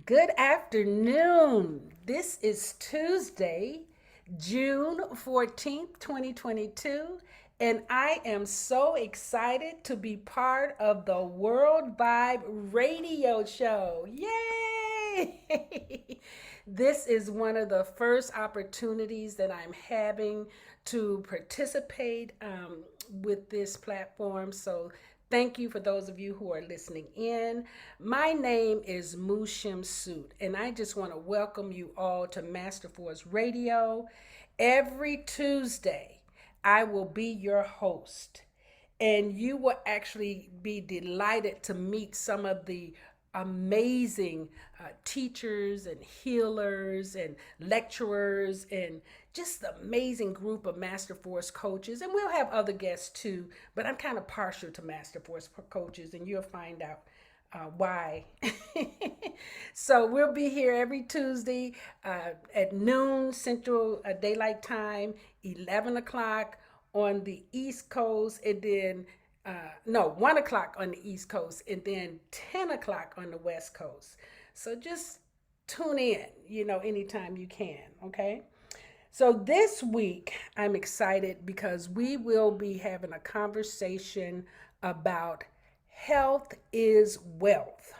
Good afternoon. This is Tuesday, June 14th, 2022, and I am so excited to be part of the World Vibe radio show. Yay! This is one of the first opportunities that I'm having to participate with this platform. So thank you for those of you who are listening in. My name is Shemsu-t, and I just want to welcome you all to Master Force Radio. Every Tuesday, I will be your host, and you will actually be delighted to meet some of the amazing teachers and healers and lecturers and just the amazing group of Master Force coaches. And we'll have other guests too, but I'm kind of partial to Master Force coaches, and you'll find out why. So we'll be here every Tuesday at noon Central Daylight Time, 11 o'clock on the East Coast, and then no, 1 o'clock on the East Coast, and then 10 o'clock on the West Coast. So just tune in, anytime you can, okay? So this week, I'm excited because we will be having a conversation about health is wealth.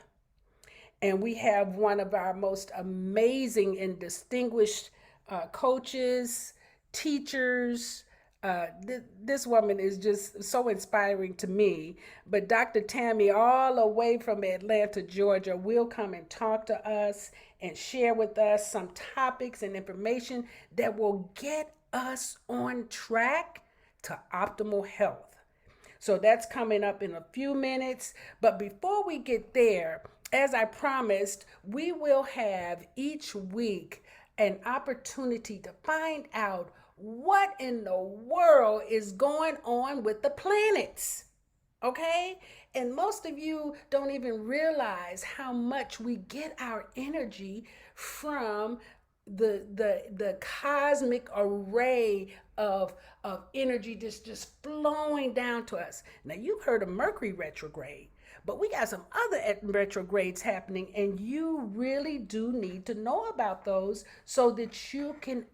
And we have one of our most amazing and distinguished coaches, teachers. This woman is just so inspiring to me. But Dr. Tammye, all the way from Atlanta, Georgia, will come and talk to us and share with us some topics and information that will get us on track to optimal health. So that's coming up in a few minutes. But before we get there, as I promised, we will have each week an opportunity to find out what in the world is going on with the planets. Okay? And most of you don't even realize how much we get our energy from the cosmic array of energy just flowing down to us. Now you've heard of Mercury retrograde, but we got some other retrogrades happening, and you really do need to know about those so that you can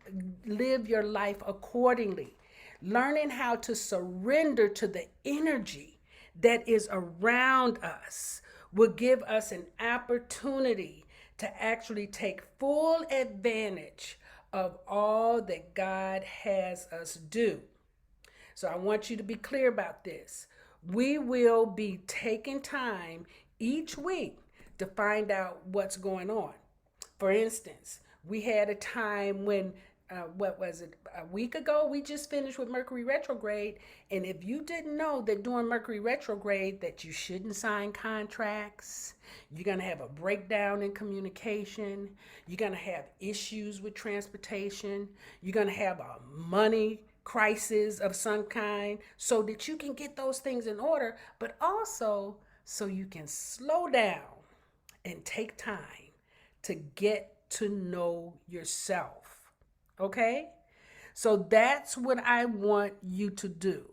live your life accordingly. Learning how to surrender to the energy that is around us will give us an opportunity to actually take full advantage of all that God has us do. So I want you to be clear about this. We will be taking time each week to find out what's going on. For instance, we had a time when, what was it, a week ago, we just finished with Mercury retrograde. And if you didn't know that during Mercury retrograde that you shouldn't sign contracts, you're going to have a breakdown in communication, you're going to have issues with transportation, you're going to have a money crisis of some kind, so that you can get those things in order, but also so you can slow down and take time to get to know yourself. Okay? So that's what I want you to do.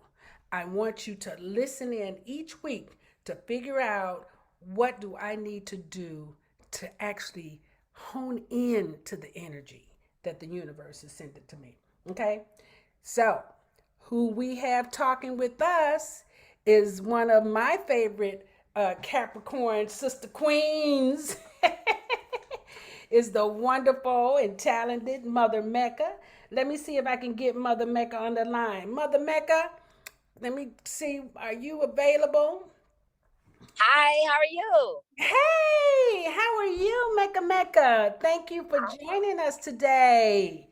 I want you to listen in each week to figure out what do I need to do to actually hone in to the energy that the universe is sending to me. Okay? So, who we have talking with us is one of my favorite Capricorn sister queens, is the wonderful and talented Mother Mecca. Let me see if I can get Mother Mecca on the line. Mother Mecca, let me see, are you available? Hi, how are you? Hey, how are you, Mecca Mecca? Thank you for joining us today.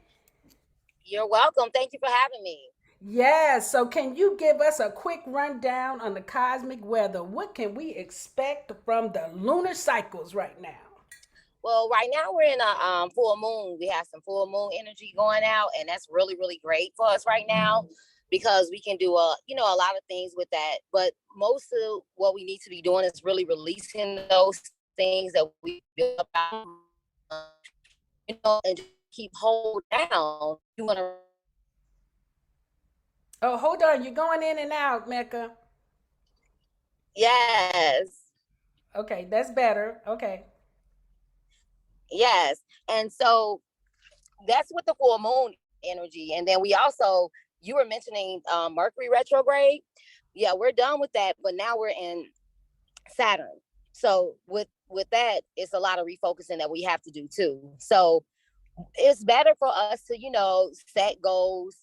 You're welcome. Thank you for having me. Yes. So, can you give us a quick rundown on the cosmic weather? What can we expect from the lunar cycles right now? Well, right now we're in a full moon. We have some full moon energy going out, and that's really, really great for us right now because we can do a lot of things with that. But most of what we need to be doing is really releasing those things that we built up, and just keep hold down. You want to? Oh, hold on. You're going in and out, Mecca. Yes. Okay, that's better. Okay. Yes. And so that's with the full moon energy. And then we also, you were mentioning Mercury retrograde. Yeah, we're done with that, but now we're in Saturn. So with that, it's a lot of refocusing that we have to do too. So it's better for us to, set goals,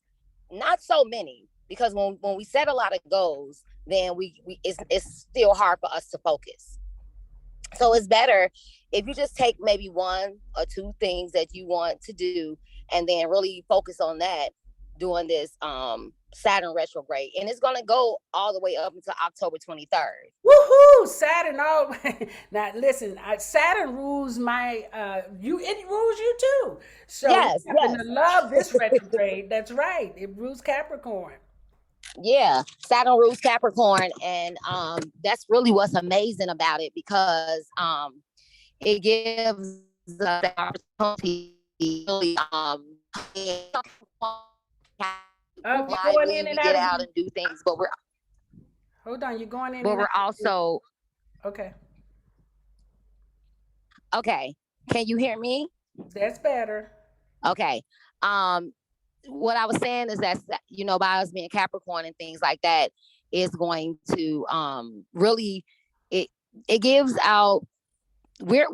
not so many, because when we set a lot of goals, then it's still hard for us to focus. So it's better if you just take maybe one or two things that you want to do and then really focus on that during this Saturn retrograde. And it's going to go all the way up until October 23rd. Woohoo! Saturn. Oh, now listen. Saturn rules my. It rules you too. So Yes, you happen yes. to love this retrograde. That's right. It rules Capricorn. Yeah, Saturn rules Capricorn, and that's really what's amazing about it, because it gives us the opportunity to really You're going in lively, and we out get again. out and do things, but we're Hold on. You're going in but and we're out. also Okay. okay. Can you hear me? That's better. Okay. What I was saying is that, by us being Capricorn and things like that, is going to really, it gives out, we're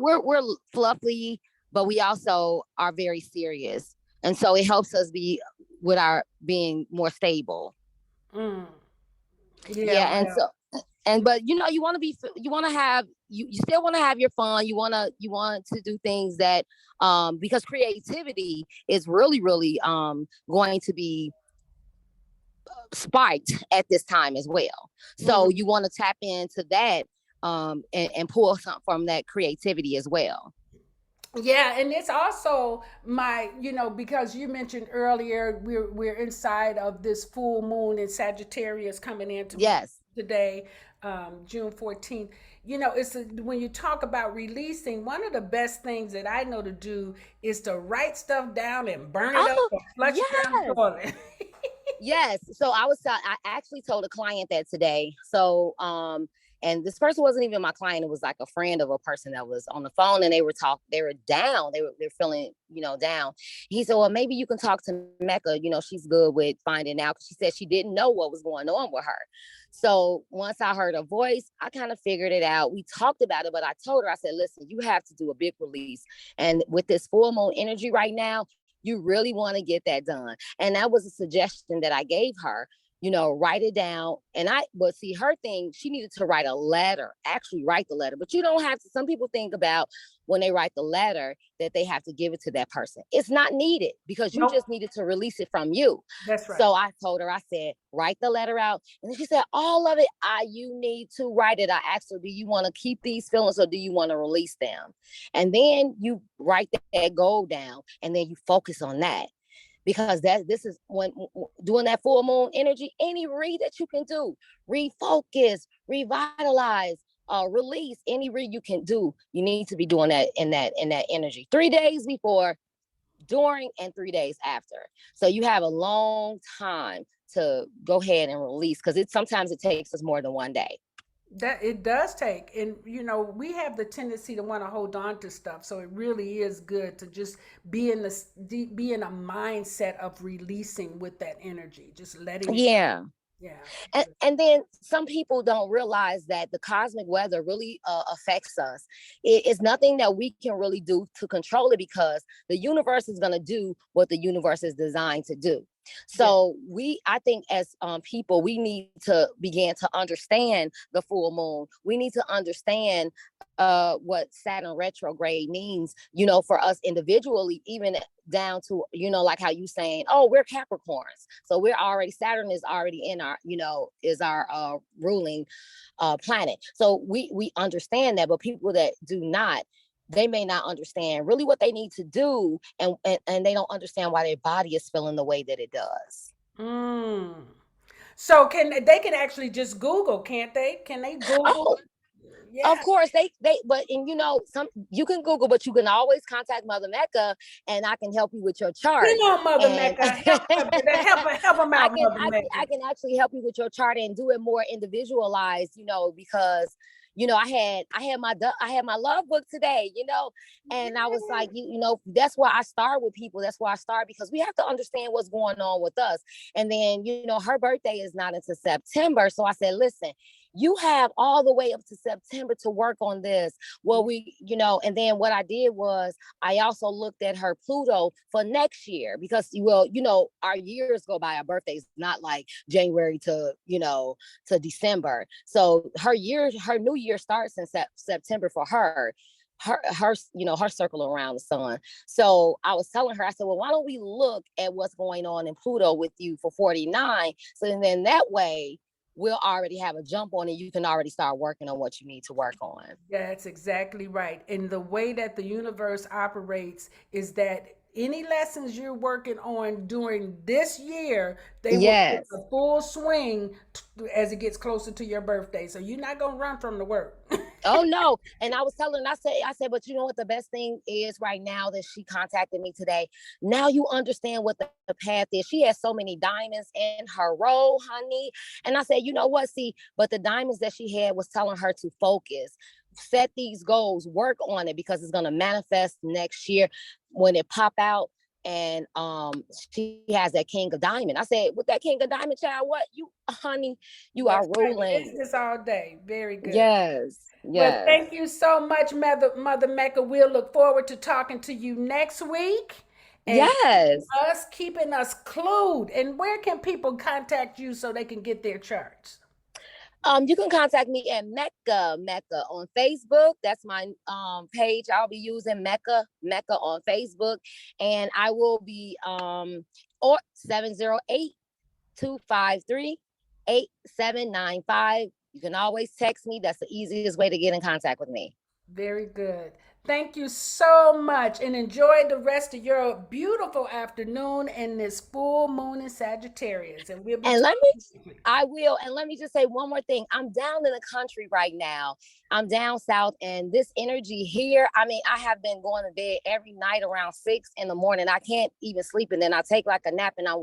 fluffy, but we also are very serious, and so it helps us be with our being more stable. Yeah. Yeah, and so but you want to have, you still want to have your fun. You want to do things that because creativity is really going to be spiked at this time as well. So you want to tap into that and pull something from that creativity as well. Yeah, and it's also my, because you mentioned earlier we're inside of this full moon in Sagittarius coming into Yes. today, June 14th. When you talk about releasing, one of the best things that I know to do is to write stuff down and burn it up or flush it down the toilet. Yes. So I actually told a client that today. So and this person wasn't even my client. It was like a friend of a person that was on the phone, and they were down. They're feeling, down. He said, well, maybe you can talk to Mecca. She's good with finding out. She said she didn't know what was going on with her. So once I heard her voice, I kind of figured it out. We talked about it, but I told her, I said, listen, you have to do a big release. And with this full moon energy right now, you really want to get that done. And that was a suggestion that I gave her, write it down. But see, her thing, she needed to write a letter, actually write the letter. But you don't have to, some people think about when they write the letter that they have to give it to that person. It's not needed, because you just needed to release it from you. That's right. So I told her, I said, write the letter out. And then she said, all of it, you need to write it. I asked her, do you want to keep these feelings or do you want to release them? And then you write that goal down, and then you focus on that. Because this is when doing that full moon energy, any read that you can do, refocus, revitalize, release, any read you can do, you need to be doing that in that energy. 3 days before, during, and 3 days after. So you have a long time to go ahead and release, because sometimes it takes us more than 1 day. That it does take, and we have the tendency to want to hold on to stuff, so it really is good to just be in a mindset of releasing with that energy, just letting it go. Yeah. And then some people don't realize that the cosmic weather really affects us. It's nothing that we can really do to control it, because the universe is going to do what the universe is designed to do. So I think as people, we need to begin to understand the full moon. We need to understand what Saturn retrograde means, for us individually, even down to, like how you saying, oh, we're Capricorns. So Saturn is already in our, is our ruling planet. So we understand that, but people that do not, they may not understand really what they need to do, and they don't understand why their body is feeling the way that it does. So they can actually just Google, can't they? Can they Google? Oh, yeah. Of course but some you can Google, but you can always contact Mother Mecca, and I can help you with your chart. Come on, Mother Mecca, help them out, I can actually help you with your chart and do it more individualized, because I had my love book today, and I was like, that's why I start with people. That's why I start, because we have to understand what's going on with us. And then, her birthday is not until September. So I said, listen, you have all the way up to September to work on this. Well, and then what I did was I also looked at her Pluto for next year, because, our years go by, our birthdays, not like January to December. So her new year starts in September for her. Her circle around the sun. So I was telling her, I said, well, why don't we look at what's going on in Pluto with you for 49? So then that way we'll already have a jump on it. You can already start working on what you need to work on. Yeah, that's exactly right. And the way that the universe operates is that any lessons you're working on during this year, they will get Yes. a full swing as it gets closer to your birthday. So you're not gonna run from the work. Oh no. And I was telling her, I said, but you know what the best thing is right now that she contacted me today? Now you understand what the path is. She has so many diamonds in her row, honey. And I said, you know what? See, but the diamonds that she had was telling her to focus, set these goals, work on it, because it's going to manifest next year when it pop out. And she has that King of Diamond. I said, with that King of Diamond, child, what you, honey, you That's are right. ruling. Business all day. Very good. Yes. Well, thank you so much, Mother Mecca. We'll look forward to talking to you next week. And Yes. keeping us clued. And where can people contact you so they can get their charts? You can contact me at Mecca on Facebook. That's my page. I'll be using Mecca on Facebook, and I will be or 708-253-8795. You can always text me. That's the easiest way to get in contact with me. Very good. Thank you so much, and enjoy the rest of your beautiful afternoon in this full moon in Sagittarius. And we'll be And talking. I will. And let me just say one more thing. I'm down in the country right now. I'm down south, and this energy here, I mean, I have been going to bed every night around 6 in the morning. I can't even sleep. And then I take like a nap, and I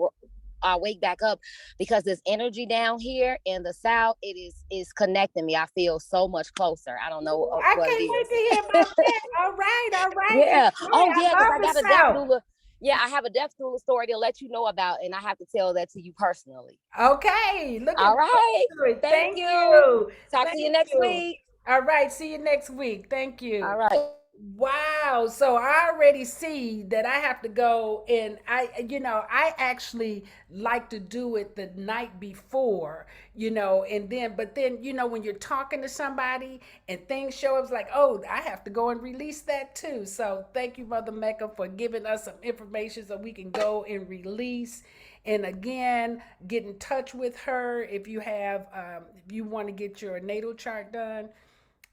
wake back up, because this energy down here in the south, it is connecting me. I feel so much closer. I don't know I what it can't wait is. to hear about that. All right, all right. Yeah. Oh I yeah, because I love got the a death South. doula. Yeah, I have a death doula story to let you know about, and I have to tell that to you personally. Okay, looking All right. forward to it. Thank Thank you. you. Talk to you Thank next you. week. All right, see you next week. Thank you. All right. Wow. So I already see that I have to go, and I actually like to do it the night before, and but then, when you're talking to somebody and things show up, it's like, oh, I have to go and release that too. So thank you, Mother Mecca, for giving us some information so we can go and release. And again, get in touch with her if you want to get your natal chart done.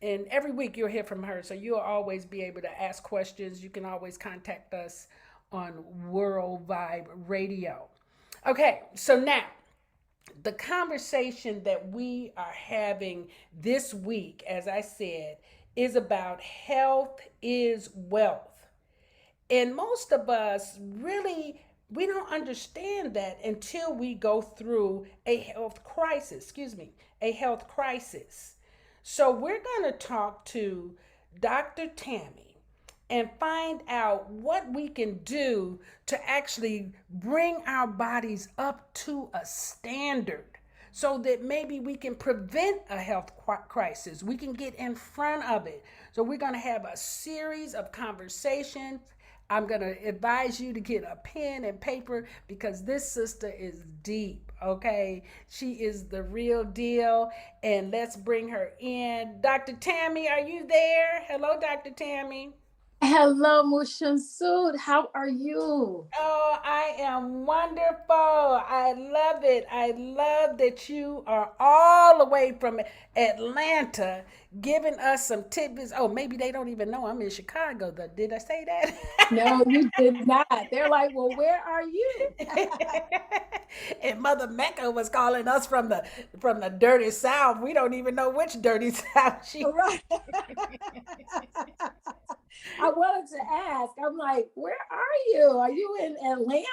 And every week you'll hear from her. So you'll always be able to ask questions. You can always contact us on World Vibe Radio. Okay, so now the conversation that we are having this week, as I said, is about health is wealth. And most of us really, we don't understand that until we go through a health crisis. Excuse me, a health crisis. So we're going to talk to Dr. Tammye and find out what we can do to actually bring our bodies up to a standard so that maybe we can prevent a health crisis. We can get in front of it. So we're going to have a series of conversations. I'm going to advise you to get a pen and paper because this sister is deep, okay? She is the real deal, and let's bring her in. Dr. Tammye, are you there? Hello, Dr. Tammye. Hello, Shemsu-t. How are you? Oh, I am wonderful. I love it. I love that you are all the way from Atlanta giving us some tidbits. Oh, maybe they don't even know I'm in Chicago, though. Did I say that? No, you did not. They're like, well, where are you? And Mother Mecca was calling us from the dirty South. We don't even know which dirty South she. Right. I wanted to ask. I'm like, where are you? Are you in Atlanta,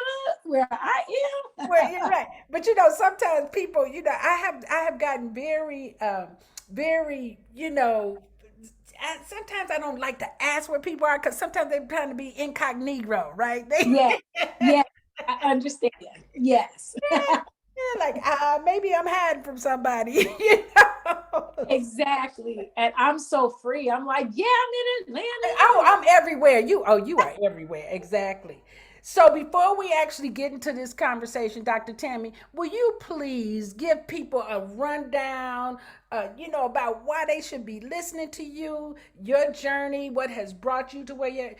where I am? Well, you're right, but sometimes people, I have gotten very very, sometimes I don't like to ask where people are because sometimes they're trying to be incognito, right? Yeah, yeah, I understand. Yes. Yeah, like maybe I'm hiding from somebody, you know. Exactly. And I'm so free. I'm like, yeah, I'm in Oh, Atlanta. I'm everywhere. You are everywhere. Exactly. So before we actually get into this conversation, Dr. Tammye, will you please give people a rundown, about why they should be listening to you, your journey, what has brought you to where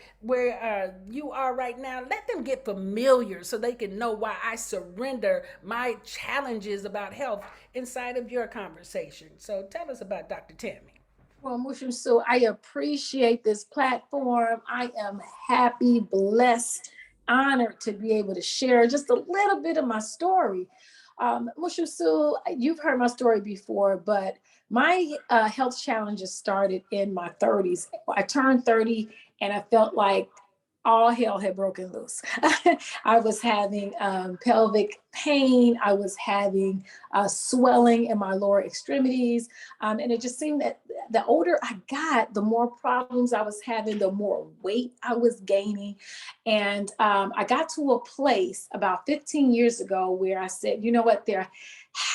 you are right now? Let them get familiar so they can know why I surrender my challenges about health inside of your conversation. So tell us about Dr. Tammye. Well, Mushum, so I appreciate this platform. I am happy, blessed, honored to be able to share just a little bit of my story. Mushum, so you've heard my story before, but my health challenges started in my 30s. I turned 30 and I felt like all hell had broken loose. I was having pelvic pain. I was having swelling in my lower extremities. And it just seemed that the older I got, the more problems I was having, the more weight I was gaining. And I got to a place about 15 years ago where I said, you know what, there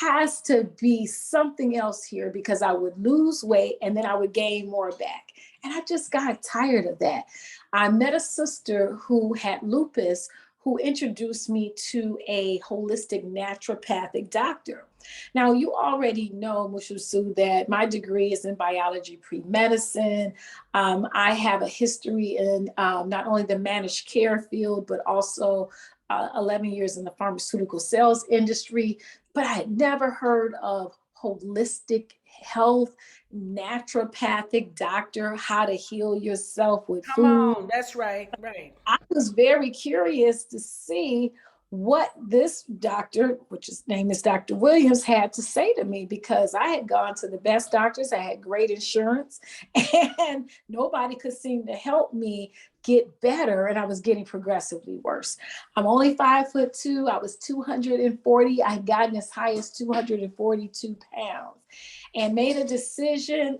has to be something else here because I would lose weight and then I would gain more back. And I just got tired of that. I met a sister who had lupus who introduced me to a holistic naturopathic doctor. Now, you already know, Mushusu, that my degree is in biology pre-medicine. I have a history in not only the managed care field, but also 11 years in the pharmaceutical sales industry. But I had never heard of holistic health, naturopathic doctor, how to heal yourself with Come food. on, that's right, right. I was very curious to see what this doctor, which his name is Dr. Williams, had to say to me because I had gone to the best doctors, I had great insurance, and nobody could seem to help me get better, and I was getting progressively worse. I'm only 5'2". I was 240. I had gotten as high as 242 pounds, and made a decision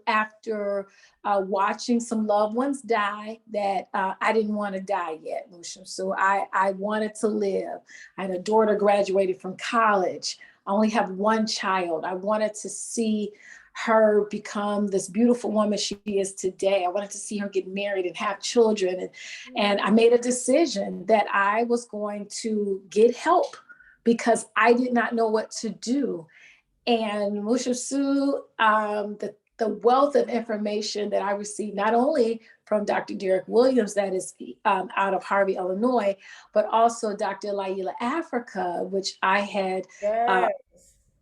after watching some loved ones die that I didn't want to die yet, Lucian. So I wanted to live. I had a daughter graduated from college. I only have one child. I wanted to see her become this beautiful woman she is today. I wanted to see her get married and have children. And I made a decision that I was going to get help because I did not know what to do. And Musha Su, the wealth of information that I received, not only from Dr. Derek Williams, that is out of Harvey, Illinois, but also Dr. Laila Africa, which I had Yes.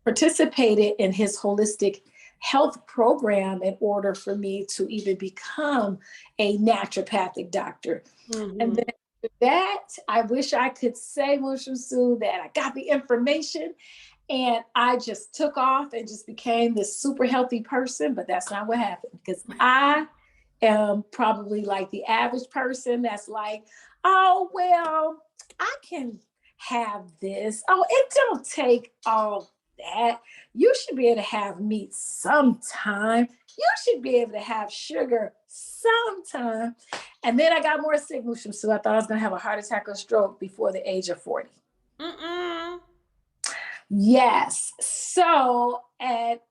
participated in his holistic health program in order for me to even become a naturopathic doctor. Mm-hmm. And then after that, I wish I could say, Musha Su, that I got the information and I just took off and just became this super healthy person, but that's not what happened because I am probably like the average person that's like, oh, well, I can have this. Oh, it don't take all that. You should be able to have meat sometime. You should be able to have sugar sometime. And then I got more sick, so I thought I was going to have a heart attack or stroke before the age of 40. Mm-mm. Yes. So at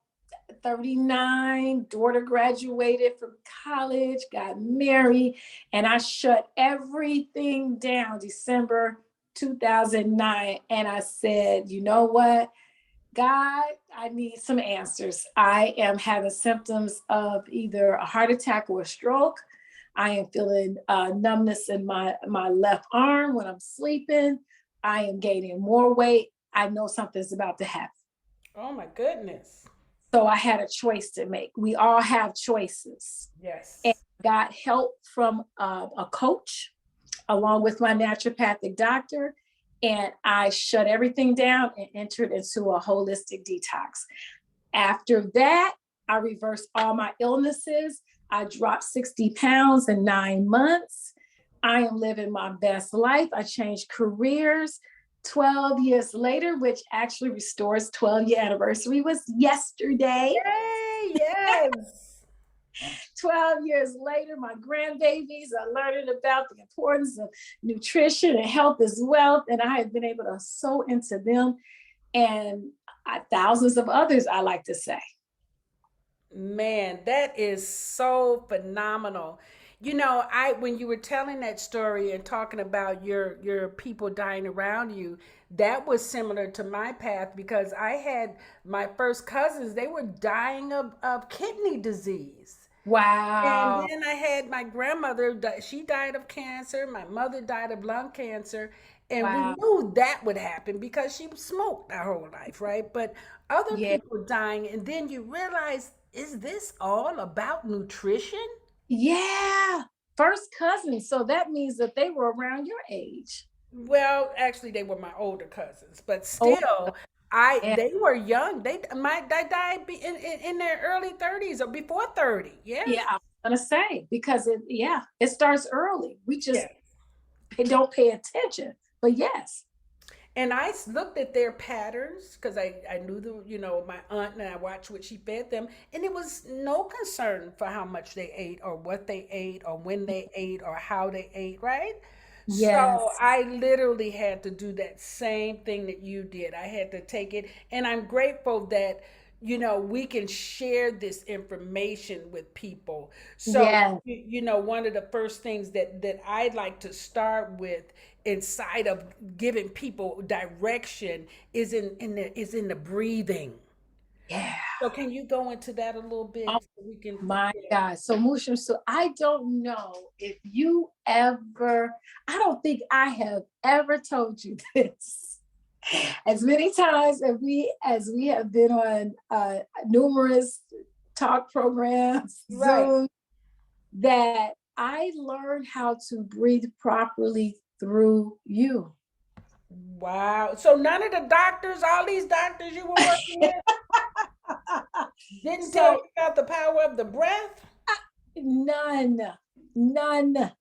39, daughter graduated from college, got married, and I shut everything down December 2009. And I said, you know what? God, I need some answers. I am having symptoms of either a heart attack or a stroke. I am feeling numbness in my left arm when I'm sleeping. I am gaining more weight. I know something's about to happen. Oh my goodness. So I had a choice to make. We all have choices. And Yes. got help from a coach along with my naturopathic doctor. And I shut everything down and entered into a holistic detox. After that, I reversed all my illnesses. I dropped 60 pounds in 9 months. I am living my best life. I changed careers. 12 years later, which actually restores 12-year anniversary was yesterday. Yay! Yes. 12 years later, my grandbabies are learning about the importance of nutrition and health as wealth. And I have been able to sow into them and thousands of others, I like to say. Man, that is so phenomenal. You know, I when you were telling that story and talking about your people dying around you, that was similar to my path because I had my first cousins, they were dying of kidney disease. And Wow. then I had my grandmother, she died of cancer. My mother died of lung cancer. And we Wow. knew that would happen because she smoked our whole life, right? But other Yeah. people dying, and then you realize, is this all about nutrition? Yeah. First cousins. So that means that they were around your age. Well, actually, they were my older cousins, but Oh, still, I yeah. they were young. They died in their early 30s or before 30. Yeah. Yes, I was going to say, because it starts early. We just yes. don't pay attention. But yes. And I looked at their patterns because I knew my aunt, and I watched what she fed them. And it was no concern for how much they ate or what they ate or when they ate or how they ate, right? So Yes. I literally had to do that same thing that you did. I had to take it. And I'm grateful that, we can share this information with people. So, Yes. one of the first things that I'd like to start with inside of giving people direction is in the breathing. Yeah. So can you go into that a little Oh bit so we can my God. So Mushroom, so I don't know if you ever, I don't think I have ever told you this. As many times as we have been on numerous talk programs, right. Zoom, that I learned how to breathe properly through you. Wow. So none of the doctors, all these doctors you were working with, didn't tell So you about the power of the breath? none, none.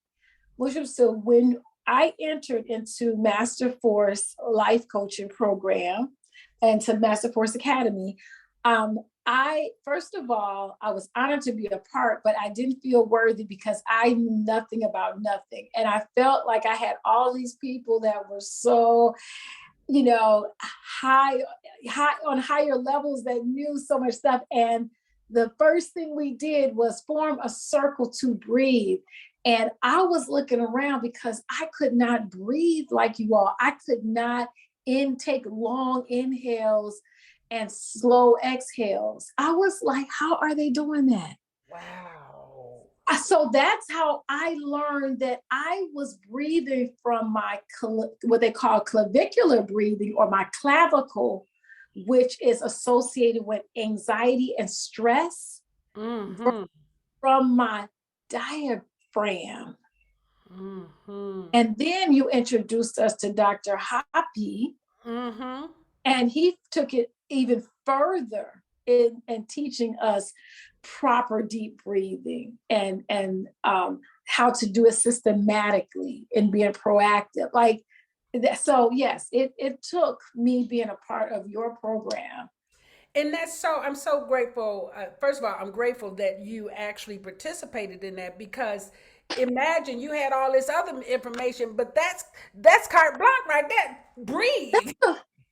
Mushroom, so when I entered into Master Force Life Coaching Program and to Master Force Academy, I first of all I was honored to be a part, but I didn't feel worthy because I knew nothing about nothing, and I felt like I had all these people that were so high on higher levels that knew so much stuff. And the first thing we did was form a circle to breathe. And I was looking around because I could not breathe like you all. I could not intake long inhales and slow exhales. I was like, how are they doing that? Wow. So that's how I learned that I was breathing from my what they call clavicular breathing, or my clavicle, which is associated with anxiety and stress, Mm-hmm. from my diaphragm. Mm-hmm. And then you introduced us to Dr. Hoppy, Mm-hmm. and he took it even further in teaching us proper deep breathing and how to do it systematically and being proactive. Like that. So yes, it took me being a part of your program. And I'm so grateful. First of all, I'm grateful that you actually participated in that because imagine you had all this other information, but that's carte blanche right there. Breathe.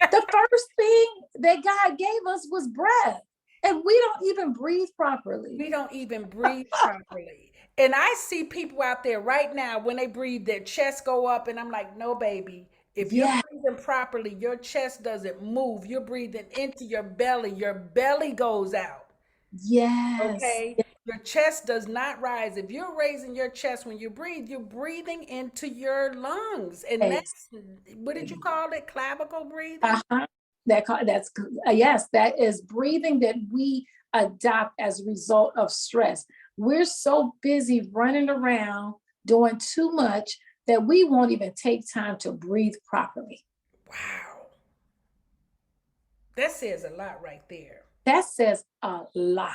The first thing that God gave us was breath, and we don't even breathe properly. We don't even breathe properly. And I see people out there right now when they breathe, their chest go up, and I'm like, no, baby. If you're Yeah. breathing properly, your chest doesn't move. You're breathing into your belly. Your belly goes out. Yes. Okay. Your chest does not rise. If you're raising your chest when you breathe, you're breathing into your lungs. And that's, what did you Exactly. call it? Clavicle breathing? Uh-huh. That's yes, that is breathing that we adopt as a result of stress. We're so busy running around doing too much that we won't even take time to breathe properly. Wow. That says a lot right there. That says a lot.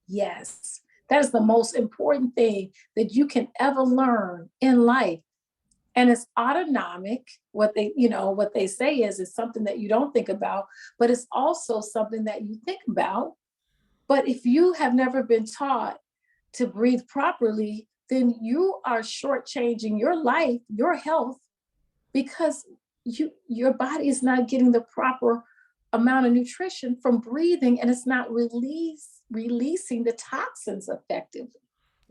Yes. That is the most important thing that you can ever learn in life. And it's autonomic. What they say is it's something that you don't think about, but it's also something that you think about. But if you have never been taught to breathe properly, then you are shortchanging your life, your health, because your body is not getting the proper amount of nutrition from breathing, and it's not releasing the toxins effectively.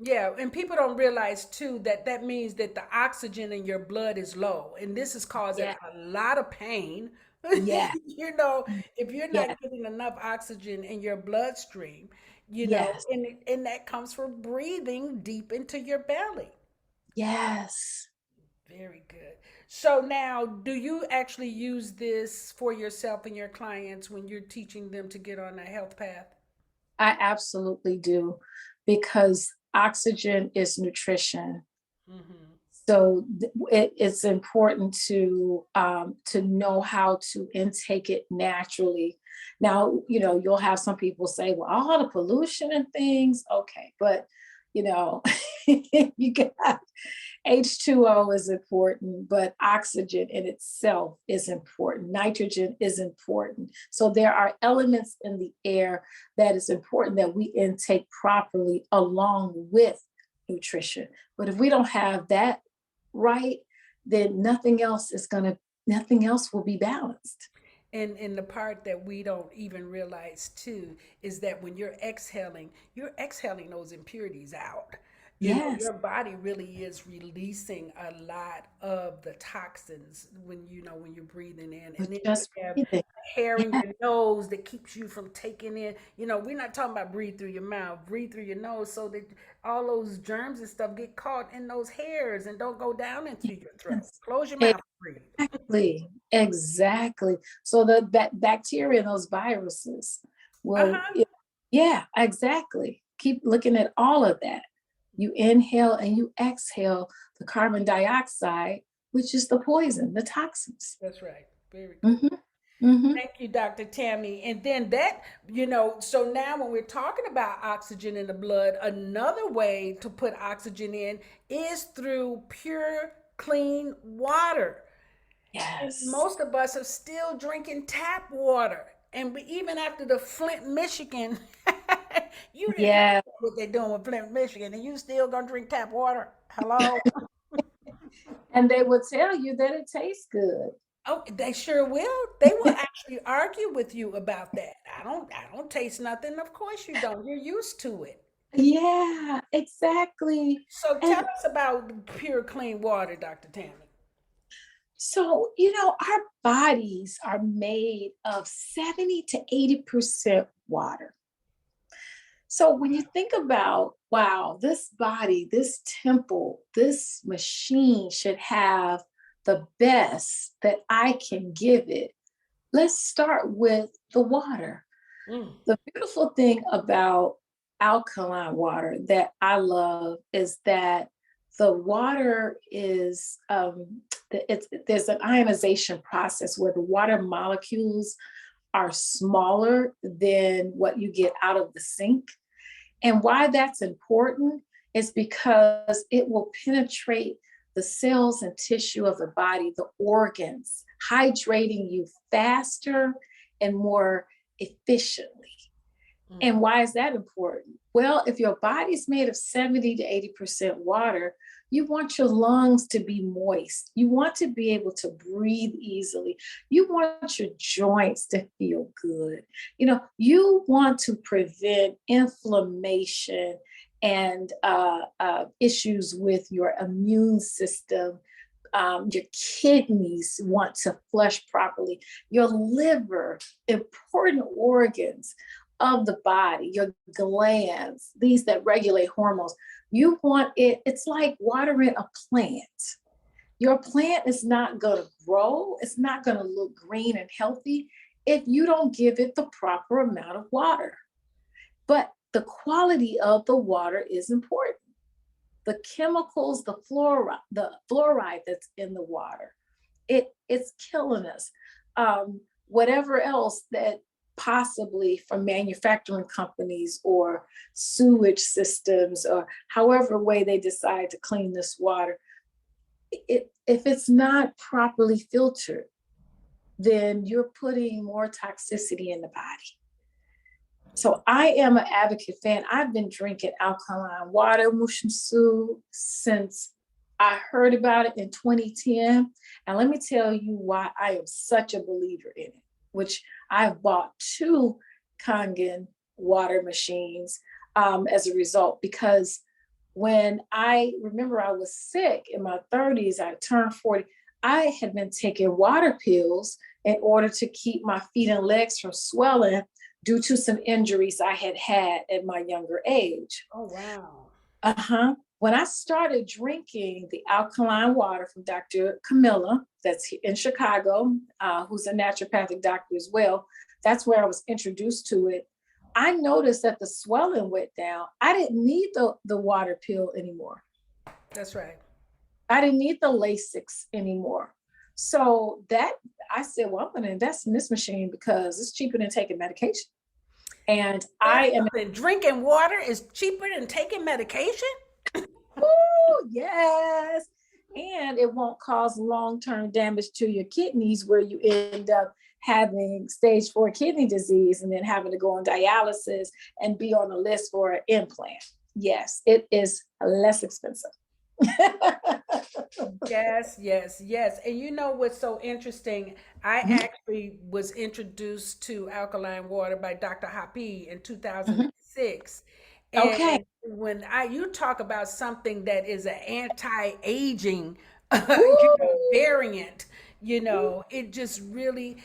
Yeah, and people don't realize too that that means that the oxygen in your blood is low, and this is causing Yeah, a lot of pain. yeah, You know, if you're not yeah, getting enough oxygen in your bloodstream, you know, yes, and that comes from breathing deep into your belly. yes. Very good. So now, do you actually use this for yourself and your clients when you're teaching them to get on a health path? I absolutely do, because oxygen is nutrition. Hmm. So it's important to know how to intake it naturally. Now, you'll have some people say, "Well, all the pollution and things, okay," but you know, you got H2O is important, but oxygen in itself is important. Nitrogen is important. So there are elements in the air that is important that we intake properly along with nutrition. But if we don't have that right, then nothing else will be balanced. And the part that we don't even realize too is that when you're exhaling those impurities out. You know, Yes, your body really is releasing a lot of the toxins when when you're breathing in. with And then you just have breathing. hair in Yeah, your nose that keeps you from taking in. You know, we're not talking about breathe through your mouth, breathe through your nose so that all those germs and stuff get caught in those hairs and don't go down into your throat. yes. Close your mouth, breathe. Exactly. Exactly. So that bacteria and those viruses will, Uh-huh. yeah, exactly. Keep looking at all of that. You inhale and you exhale the carbon dioxide, which is the poison, the toxins. That's right. Very good. Hmm. Hmm. Thank you, Dr. Tammye. And then that, so now when we're talking about oxygen in the blood, another way to put oxygen in is through pure, clean water. And Yes. most of us are still drinking tap water. And even after the Flint, Michigan, you didn't Yeah. what they're doing with Flint, Michigan, and you still gonna drink tap water? Hello? And they will tell you that it tastes good. Oh, they sure will. They will actually argue with you about that. I don't taste nothing. Of course you don't. You're used to it. Yeah, exactly. So tell And us about pure clean water, Dr. Tammy. so, our bodies are made of 70 to 80% water. So when you think about, wow, this body, this temple, this machine should have the best that I can give it, let's start with the water. Mm. The beautiful thing about alkaline water that I love is that the water is there's an ionization process where the water molecules are smaller than what you get out of the sink. And why that's important is because it will penetrate the cells and tissue of the body, the organs, hydrating you faster and more efficiently. Mm. And why is that important? Well, if your body's made of 70 to 80% water, you want your lungs to be moist. You want to be able to breathe easily. You want your joints to feel good. You want to prevent inflammation and issues with your immune system. Your kidneys want to flush properly. Your liver, important organs of the body, your glands, these that regulate hormones. You want it's like watering a plant. Your plant is not going to grow, it's not going to look green and healthy if you don't give it the proper amount of water. But the quality of the water is important. The chemicals, the fluoride that's in the water, it's killing us. Whatever else that possibly from manufacturing companies or sewage systems or however way they decide to clean this water, if it's not properly filtered, then you're putting more toxicity in the body. So I am an advocate fan. I've been drinking alkaline water, Shemsu-t, since I heard about it in 2010. And let me tell you why I am such a believer in it, which I've bought two Kangen water machines as a result, because when I remember I was sick in my 30s, I turned 40, I had been taking water pills in order to keep my feet and legs from swelling due to some injuries I had had at my younger age. Oh, wow. Uh-huh. When I started drinking the alkaline water from Dr. Camilla, that's in Chicago, who's a naturopathic doctor as well, that's where I was introduced to it. I noticed that the swelling went down. I didn't need the water pill anymore. That's right. I didn't need the Lasix anymore. So that I said, well, I'm going to invest in this machine because it's cheaper than taking medication. And I am drinking water is cheaper than taking medication. Oh, yes. And it won't cause long-term damage to your kidneys where you end up having stage 4 kidney disease and then having to go on dialysis and be on the list for an implant. Yes, it is less expensive. Yes, yes, yes. And you know what's so interesting? I actually was introduced to alkaline water by Dr. Happy in 2006. Okay. And when you talk about something that is an anti-aging variant, it just really,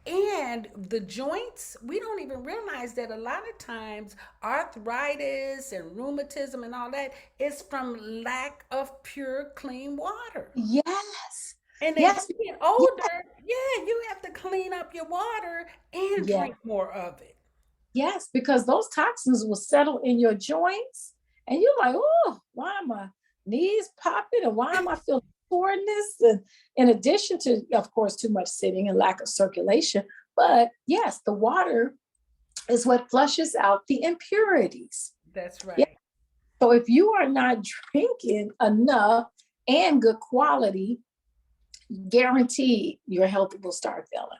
and the joints, we don't even realize that a lot of times arthritis and rheumatism and all that is from lack of pure, clean water. Yes. And as Yes. you get older, yeah, you have to clean up your water and Yes. drink more of it. Yes, because those toxins will settle in your joints and you're like, oh, why are my knees popping and why am I feeling soreness? And in addition to, of course, too much sitting and lack of circulation. But yes, the water is what flushes out the impurities. That's Yeah. right. So if you are not drinking enough and good quality, guaranteed your health will start failing.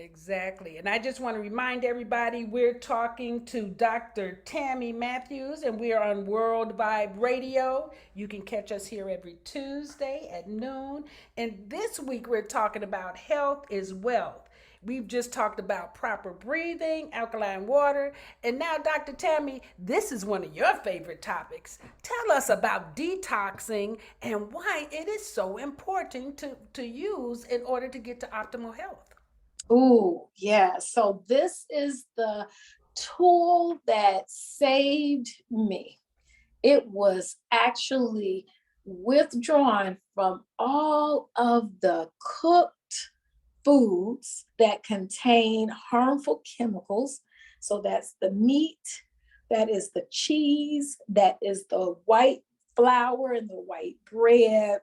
Exactly. And I just want to remind everybody we're talking to Dr. Tammye Mathews, and we are on World Vibe Radio. You can catch us here every Tuesday at noon. And this week we're talking about health is wealth. We've just talked about proper breathing, alkaline water, and now, Dr. Tammye, this is one of your favorite topics. Tell us about detoxing and why it is so important to use in order to get to optimal health. Oh, yeah. So this is the tool that saved me. It was actually withdrawn from all of the cooked foods that contain harmful chemicals. So that's the meat, that is the cheese, that is the white flour and the white bread.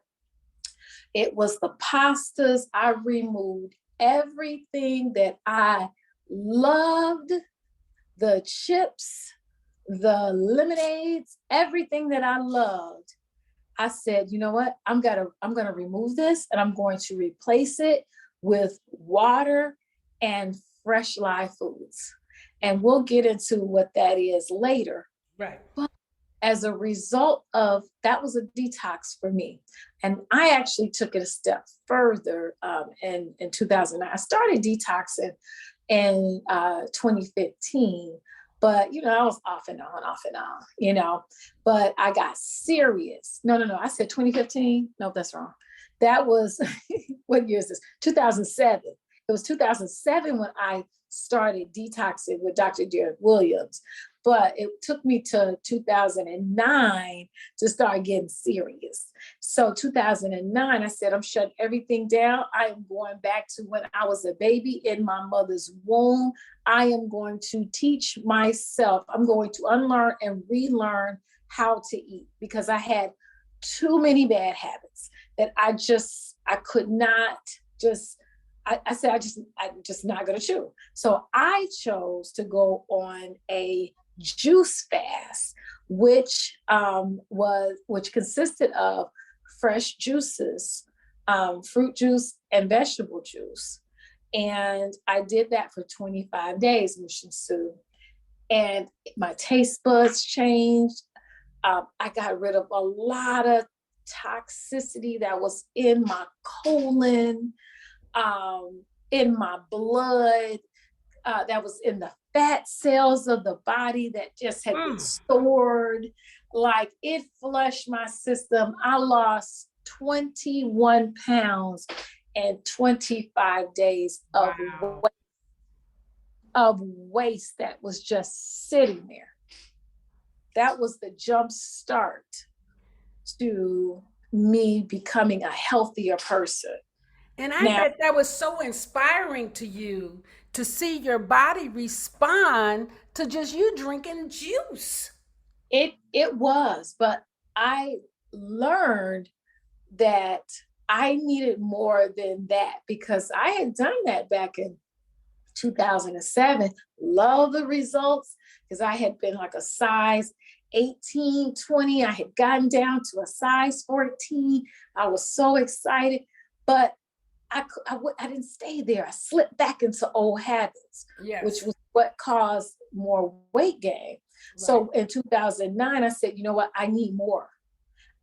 It was the pastas. I removed everything that I loved, the chips, the lemonades, everything that I loved. I said, you know what? I'm gonna remove this and I'm going to replace it with water and fresh live foods. And we'll get into what that is later. Right. But as a result of that was a detox for me. And I actually took it a step further in 2009. I started detoxing in 2015, but I was off and on, but I got serious. No, I said 2015. No, that's wrong. That was, what year is this? 2007. It was 2007 when I started detoxing with Dr. Derek Williams. But it took me to 2009 to start getting serious. So 2009, I said, I'm shutting everything down. I am going back to when I was a baby in my mother's womb. I am going to teach myself. I'm going to unlearn and relearn how to eat because I had too many bad habits that I could not just, I said, I'm just not going to chew. So I chose to go on a juice fast, which consisted of fresh juices, fruit juice and vegetable juice. And I did that for 25 days, Shemsu-t. and my taste buds changed. I got rid of a lot of toxicity that was in my colon, in my blood, that was in the fat cells of the body that just had been stored. Like, it flushed my system. I lost 21 pounds in 25 days of waste that was just sitting there. That was the jump start to me becoming a healthier person. And I bet that was so inspiring to you to see your body respond to just you drinking juice. It was, but I learned that I needed more than that, because I had done that back in 2007. Love the results, because I had been like a size 18, 20. I had gotten down to a size 14. I was so excited, but I didn't stay there. I slipped back into old habits, which was what caused more weight gain. Right. So in 2009, I said, you know what? I need more.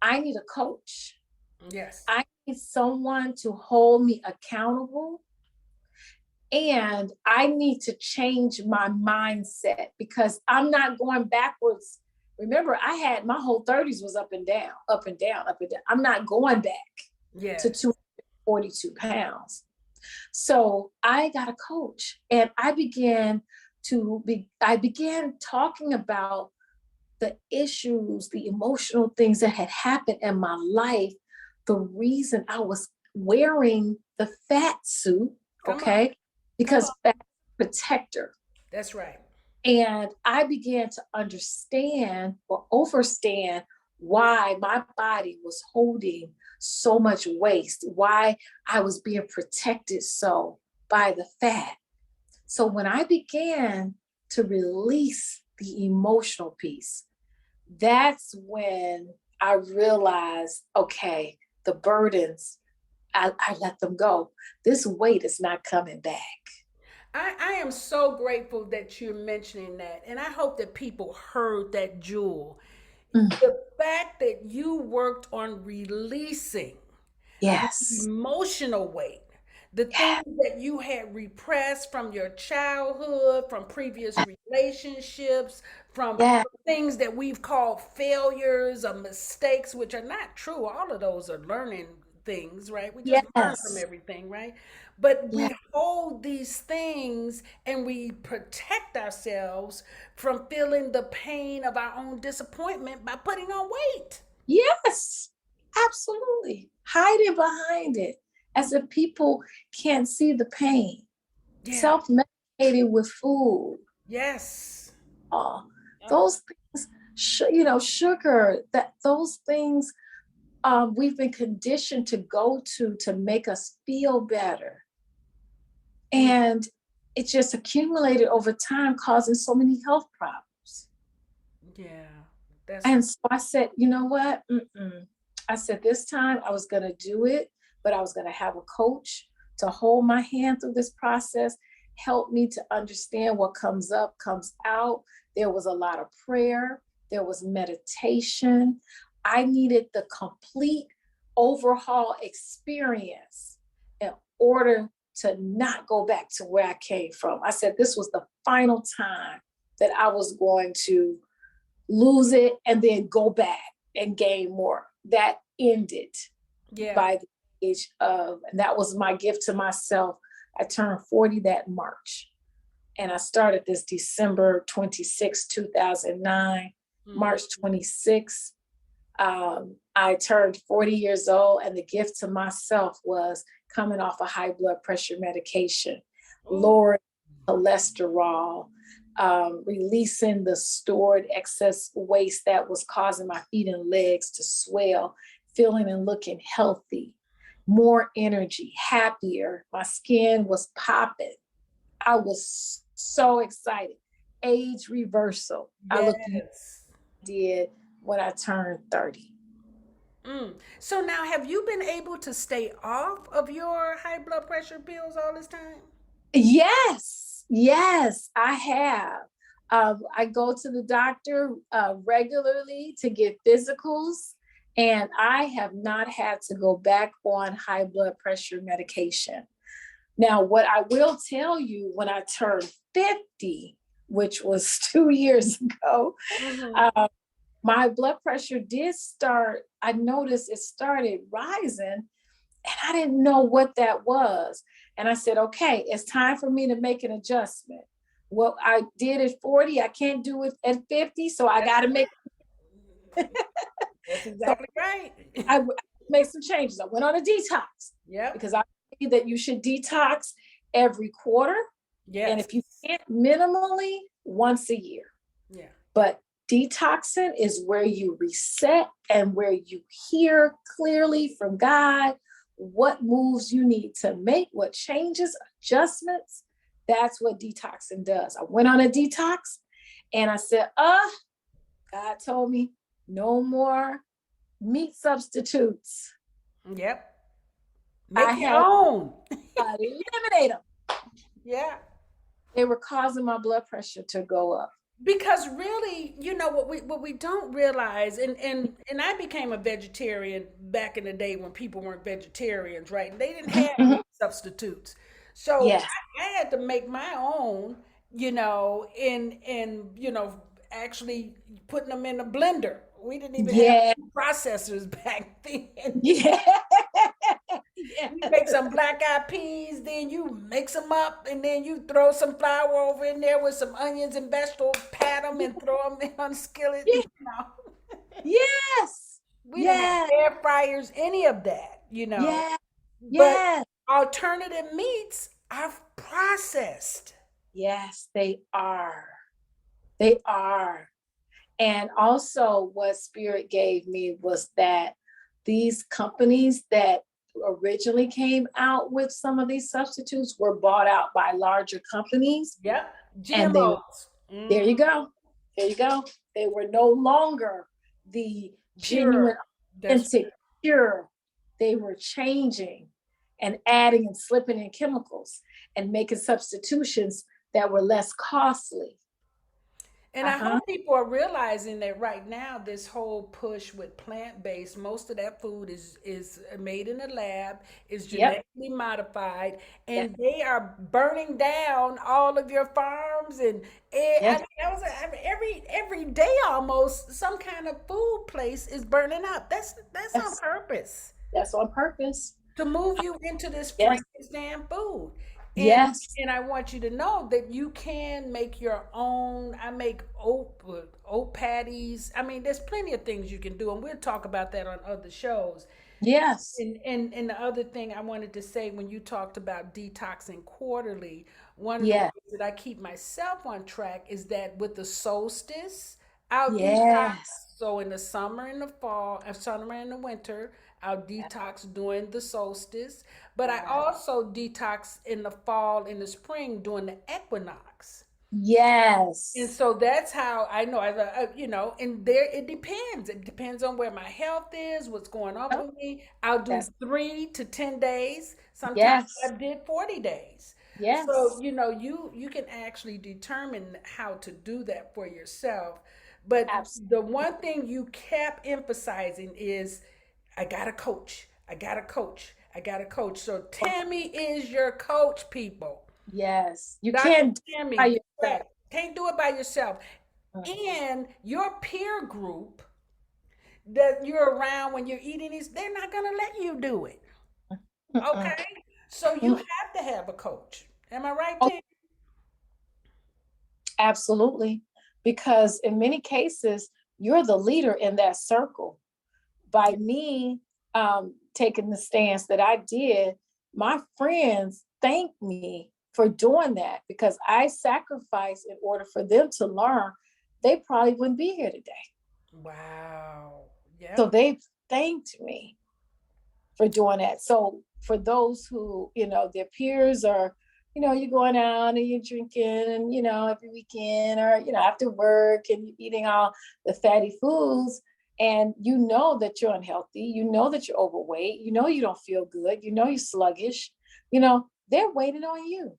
I need a coach. Yes. I need someone to hold me accountable. And I need to change my mindset, because I'm not going backwards. Remember, I had my whole 30s was up and down, up and down, up and down. I'm not going back to 242 pounds. So I got a coach, and I began talking about the issues, the emotional things that had happened in my life, the reason I was wearing the fat suit, because fat protector. That's right. And I began to understand or overstand why my body was holding so much waste, why I was being protected so by the fat. So when I began to release the emotional piece, that's when I realized, okay, the burdens, I let them go. This weight is not coming back. I am so grateful that you're mentioning that. And I hope that people heard that, Jewel. The fact that you worked on releasing the emotional weight, the things that you had repressed from your childhood, from previous relationships, from things that we've called failures or mistakes, which are not true. All of those are learning things, right? We just learn from everything, right? But we hold these things and we protect ourselves from feeling the pain of our own disappointment by putting on weight. Yes, absolutely. Hiding behind it as if people can't see the pain. Self-medicating with food. Yes. Those things, sugar, those things we've been conditioned to go to make us feel better. And it just accumulated over time, causing so many health problems. Yeah. And so I said, you know what? I said, this time I was going to do it, but I was going to have a coach to hold my hand through this process, help me to understand what comes up, comes out. There was a lot of prayer. There was meditation. I needed the complete overhaul experience in order to not go back to where I came from. I said this was the final time that I was going to lose it and then go back and gain more. That ended by the age of, and that was my gift to myself. I turned 40 that March. And I started this December 26, 2009, March 26. I turned 40 years old, and the gift to myself was coming off a high blood pressure medication, lowering cholesterol, releasing the stored excess waste that was causing my feet and legs to swell, feeling and looking healthy, more energy, happier. My skin was popping. I was so excited. Age reversal. I looked did when I turned 30. So now, have you been able to stay off of your high blood pressure pills all this time? Yes, I have. I go to the doctor regularly to get physicals, and I have not had to go back on high blood pressure medication. Now, what I will tell you, when I turned 50, which was 2 years ago, my blood pressure did start, I noticed it started rising, and I didn't know what that was. And I said, okay, it's time for me to make an adjustment. Well, I did at 40, I can't do it at 50, so I got to make. That's exactly right. I made some changes. I went on a detox. Yep. Because I believe that you should detox every quarter. Yes. And if you can't, minimally once a year. Yeah. But detoxing is where you reset and where you hear clearly from God what moves you need to make, what changes, adjustments. That's what detoxing does. I went on a detox and I said, God told me no more meat substitutes. Yep. Make your own. Eliminate them. Yeah. They were causing my blood pressure to go up. Because really, you know, what we don't realize, and I became a vegetarian back in the day when people weren't vegetarians, right? And they didn't have meat substitutes. So Yes. I had to make my own, you know, and you know, actually putting them in a blender. We didn't even have processors back then. Yeah. You make some black-eyed peas, then you mix them up, and then you throw some flour over in there with some onions and vegetables, pat them and throw them in on the skillet. Yeah. You know. Yes. We didn't have air fryers, any of that, you know. Yeah. But alternative meats are processed. Yes, they are. They are. And also what Spirit gave me was that these companies that originally came out with some of these substitutes were bought out by larger companies. Yep. And GMOs. there you go. There you go. They were no longer the genuine, authentic, pure. They were changing and adding and slipping in chemicals and making substitutions that were less costly. And I hope people are realizing that right now, this whole push with plant-based, most of that food is made in a lab, is genetically modified, and they are burning down all of your farms. And I mean, that was every day almost some kind of food place is burning up. That's on purpose. That's on purpose. To move you into this Frankenstein food. And I want you to know that you can make your own. I make oat patties. I mean, there's plenty of things you can do, and we'll talk about that on other shows. Yes. And the other thing I wanted to say, when you talked about detoxing quarterly, one of the things that I keep myself on track is that with the solstice, I'll detox. So in the summer and the fall, summer and the winter, I'll detox during the solstice, but I also detox in the fall and the spring during the equinox. Yes. And so that's how I know, you know, and there it depends. It depends on where my health is, what's going on with me. I'll do 3 to 10 days. Sometimes I did 40 days. Yes. So, you know, you can actually determine how to do that for yourself. But the one thing you kept emphasizing is, I got a coach. I got a coach. I got a coach. So Tammye is your coach, people. Yes. You Dr. can't Tammye, by yourself. Can't do it by yourself. And your peer group that you're around when you're eating these, they're not going to let you do it. Okay? So you have to have a coach. Am I right, Tammye? Absolutely. Because in many cases, you're the leader in that circle. By me taking the stance that I did, my friends thanked me for doing that, because I sacrificed in order for them to learn. They probably wouldn't be here today. Wow. Yeah. So they thanked me for doing that. So for those who, you know, their peers are, you know, you're going out and you're drinking and, you know, every weekend or, you know, after work, and you're eating all the fatty foods, and you know that you're unhealthy, you know that you're overweight, you know you don't feel good, you know you're sluggish, you know, they're waiting on you.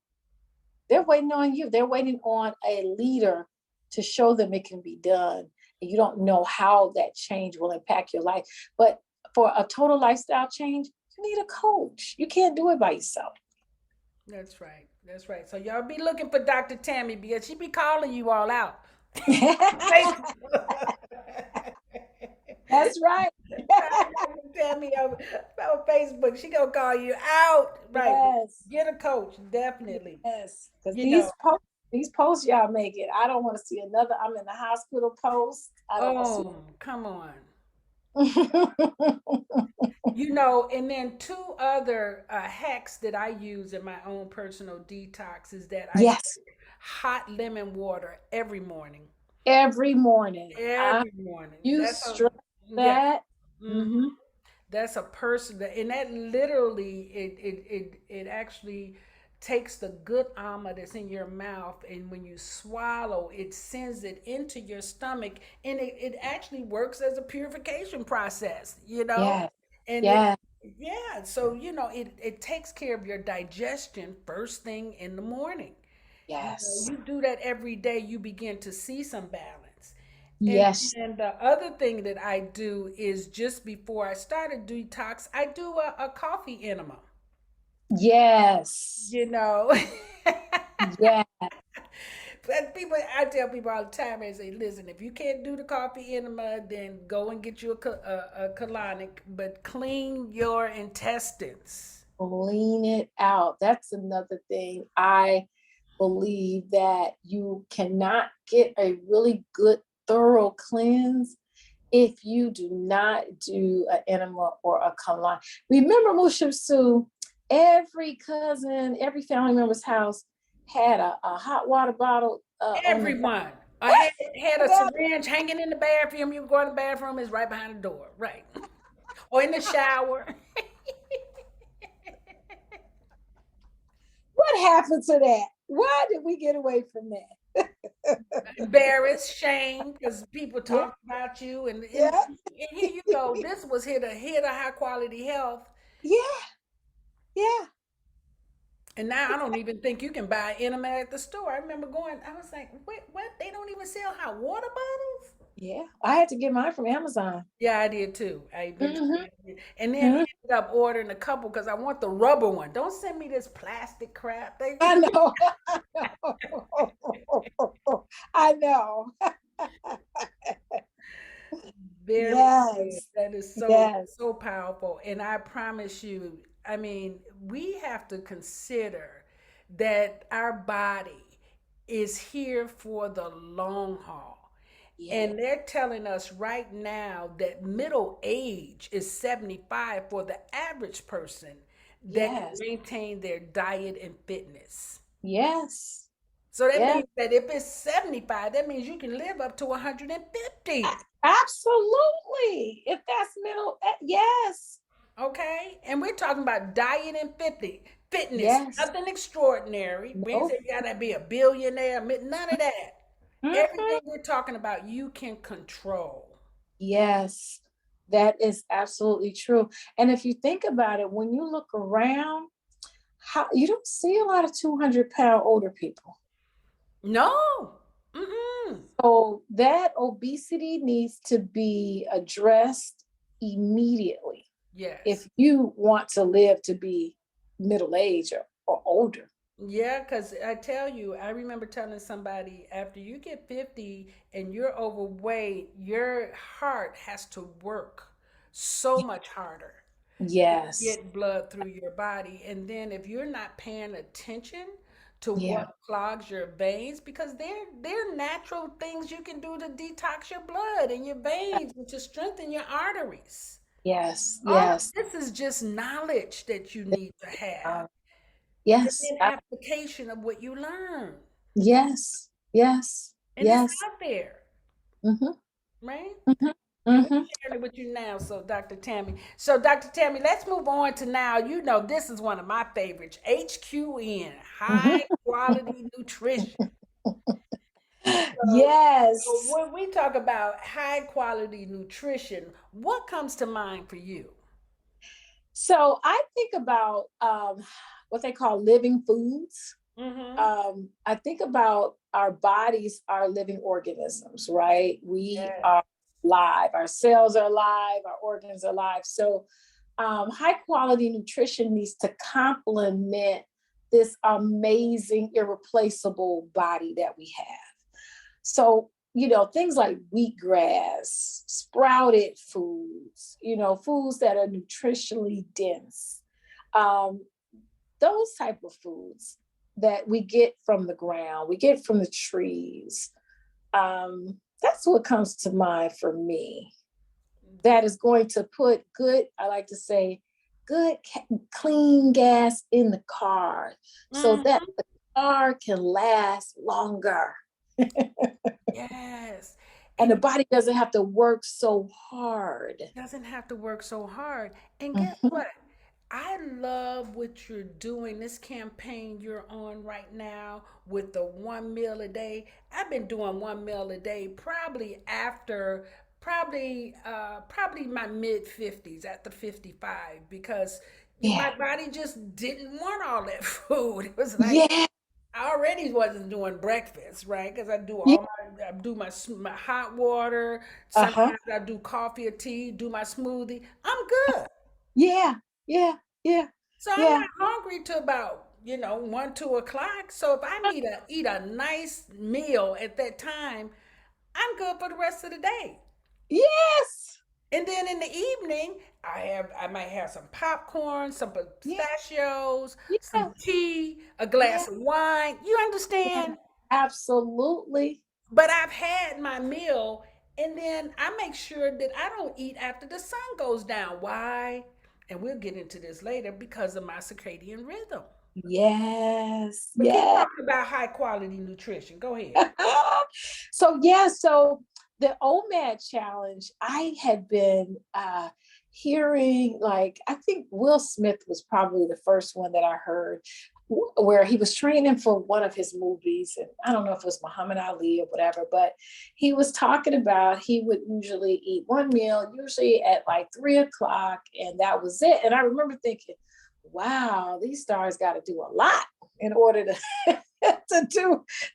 They're waiting on you. They're waiting on a leader to show them it can be done. And you don't know how that change will impact your life. But for a total lifestyle change, you need a coach. You can't do it by yourself. That's right. That's right. So y'all be looking for Dr. Tammye because she be calling you all out. That's right. Tammye on Facebook, she gonna call you out. Right. Yes. Get a coach, definitely. Yes. Because You know. these posts y'all make it. I don't want to see another I'm in the hospital post. I don't Oh, come on. want You know, and then two other hacks that I use in my own personal detox is that I yes. drink hot lemon water every morning. Every morning. Every morning. You That's a stress yeah. that. Hmm. That's a person that, and that literally it actually takes the good armor that's in your mouth, and when you swallow, it sends it into your stomach, and it actually works as a purification process, you know, Yes. and it Yes. yeah, so you know it takes care of your digestion first thing in the morning. You know, Yes. you do that every day, you begin to see some balance. And Yes. and the other thing that I do is just before I start a detox, I do a coffee enema. Yes. You know, Yes. but people, I tell people all the time, I say, listen, if you can't do the coffee enema, then go and get you a colonic, but clean your intestines. Clean it out. That's another thing. I believe that you cannot get a really good, thorough cleanse if you do not do an enema or a colon. Remember, Mushu, every cousin, every family member's house had a hot water bottle on the Everyone. I had a back. syringe hanging in the bathroom. You go in the bathroom, it's right behind the door. Right. Or in the shower. What happened to that? Why did we get away from that? Embarrassed, shame, because people Yeah, talk about you. yeah, And here you go. This was here to high quality health. yeah, yeah. And now I don't even think you can buy enema at the store. I remember going, I was like, wait, what? They don't even sell hot water bottles? Yeah, I had to get mine from Amazon. Yeah, I did too. I Hmm. eventually did. And then ended up ordering a couple because I want the rubber one. Don't send me this plastic crap. They I know. I know. very good. Yes. That is Yes. so powerful. And I promise you, I mean, we have to consider that our body is here for the long haul. Yeah. And they're telling us right now that middle age is 75 for the average person that can Yes. maintain their diet and fitness. Yes. So that Yes. means that if it's 75, that means you can live up to 150. Absolutely. If that's middle, yes. Okay? And we're talking about diet and fitness. Yes. Nothing extraordinary. We ain't No. saying you gotta be a billionaire, none of that. Mhm. Everything we're talking about, you can control. Yes. That is absolutely true. And if you think about it, when you look around, how you don't see a lot of 200-pound older people. No. Mm-mm. So that obesity needs to be addressed immediately if Yes. you want to live to be middle age or older. Yeah, because I tell you, I remember telling somebody after you get 50 and you're overweight, your heart has to work so much harder to Yes. get blood through your body. And then if you're not paying attention to Yeah. what clogs your veins, because they're natural things you can do to detox your blood and your veins and to strengthen your arteries. Yes. All of Yes. this is just knowledge that you need to have. Uh, And yes. then application of what you learn. Yes. Yes. And it's Yes. out there, Hmm. right? Hmm. And we're Hmm. sharing it with you now. So, Dr. Tammye. So, Dr. Tammye, let's move on to now. You know, this is one of my favorites, HQN, Hmm. high quality nutrition. So, Yes. when we talk about high quality nutrition, what comes to mind for you? So I think about what they call living foods. Mm-hmm. I think about our bodies are living organisms, right? We Yeah. are alive, our cells are alive, our organs are alive. So high quality nutrition needs to complement this amazing, irreplaceable body that we have. So, things like wheatgrass, sprouted foods, foods that are nutritionally dense, um, those type of foods that we get from the ground, we get from the trees. That's what comes to mind for me. That is going to put good, I like to say, good, clean gas in the car so that Mm-hmm. the car can last longer. Yes. And the And body doesn't have to work so hard. doesn't have to work so hard. And guess Mhm. what? I love what you're doing, this campaign you're on right now with the 1 meal a day. I've been doing 1 meal a day probably my mid 50s, after 55, because Yeah. my body just didn't want all that food. It was like Yeah. I already wasn't doing breakfast, right? Because Yeah. I do my hot water. Uh-huh. Sometimes I do coffee or tea, do my smoothie. I'm good. Yeah. Yeah. Yeah. So I'm Yeah. not hungry till about 1, 2 o'clock. So if I need to eat a nice meal at that time, I'm good for the rest of the day. Yes. And then in the evening, I might have some popcorn, some Yeah. pistachios, Yeah. some tea, a Yeah. glass of wine. You Yeah. understand? Absolutely. But I've had my meal, and then I make sure that I don't eat after the sun goes down. Why? And we'll get into this later, because of my circadian rhythm. Yes. But keep Yes. talking about high quality nutrition. Go ahead. So the OMAD challenge, I had been hearing, like, I think Will Smith was probably the first one that I heard, where he was training for one of his movies, and I don't know if it was Muhammad Ali or whatever, but he was talking about he would usually eat one meal, usually at like 3 o'clock, and that was it. And I remember thinking, wow, these stars got to do a lot in order to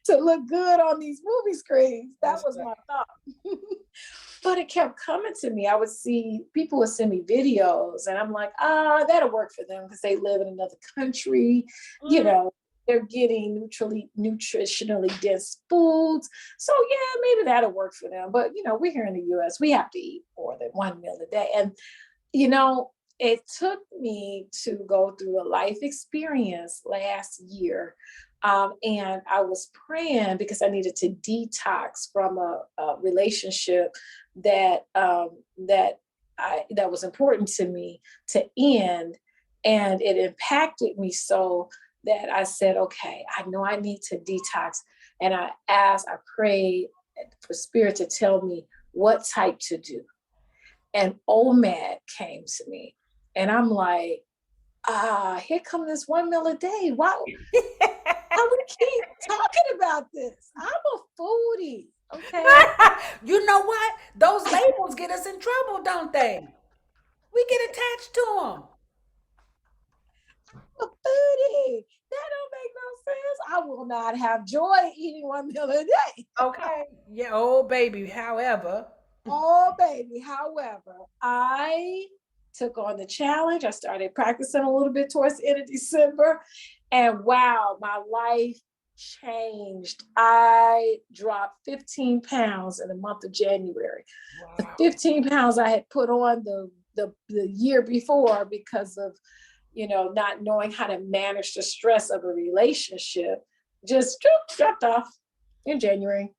to look good on these movie screens. That That's was right. my thought. But it kept coming to me. I would see people would send me videos, and I'm like, that'll work for them because they live in another country. You Mm, know, they're getting nutritionally dense foods. So yeah, maybe that'll work for them. But we're here in the US, we have to eat more than one meal a day. And you know, it took me to go through a life experience last year. And I was praying because I needed to detox from a relationship that was important to me to end. And it impacted me so that I said, okay, I know I need to detox. And I prayed for spirit to tell me what type to do. And OMAD came to me. And I'm like, here come this 1 meal a day. Wow, how we keep talking about this? I'm a foodie, okay? you know what? Those labels get us in trouble, don't they? We get attached to them. I'm a foodie. That don't make no sense. I will not have joy eating 1 meal a day. Okay. Yeah. Oh, baby. However. Oh, baby. However, I took on the challenge. I started practicing a little bit towards the end of December. And wow, my life changed. I dropped 15 pounds in the month of January. The Wow. 15 pounds I had put on the year before because of, not knowing how to manage the stress of a relationship just dropped off in January.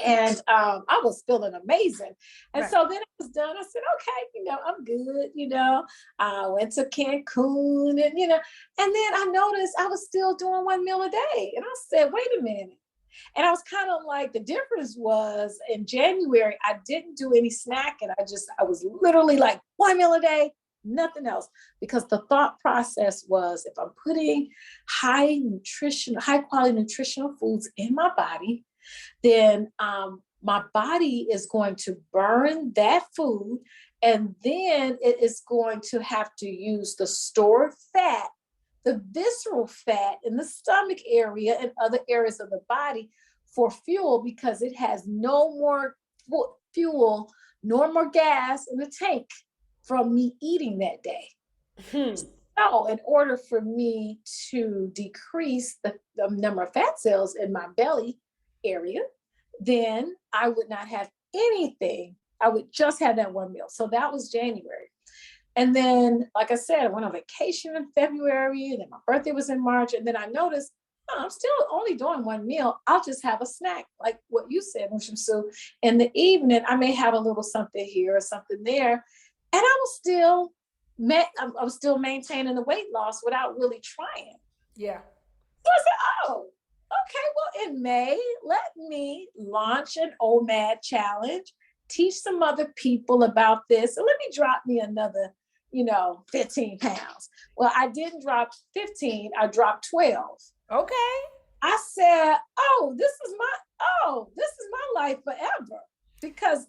And I was feeling amazing. And Right. so then it was done. I said, okay, I'm good. I went to Cancun and then I noticed I was still doing 1 meal a day. And I said, wait a minute. And I was kind of like, the difference was in January, I didn't do any snacking. I was literally like 1 meal a day, nothing else. Because the thought process was, if I'm putting high quality nutritional foods in my body, then my body is going to burn that food, and then it is going to have to use the stored fat the visceral fat in the stomach area and other areas of the body for fuel, because it has no more fuel, nor more gas in the tank from me eating that day. So in order for me to decrease the number of fat cells in my belly area, then I would not have anything. I would just have that one meal. So that was January. And then, like I said, I went on vacation in February, and then my birthday was in March. And then I noticed, oh, I'm still only doing one meal. I'll just have a snack, like what you said, Shemsu. In the evening, I may have a little something here or something there. And I was still maintaining the weight loss without really trying. Yeah. So I said, oh, okay, well, in May, let me launch an OMAD challenge, teach some other people about this, and let me drop me another, 15 pounds. Well, I didn't drop 15, I dropped 12. Okay. I said, this is my life forever, because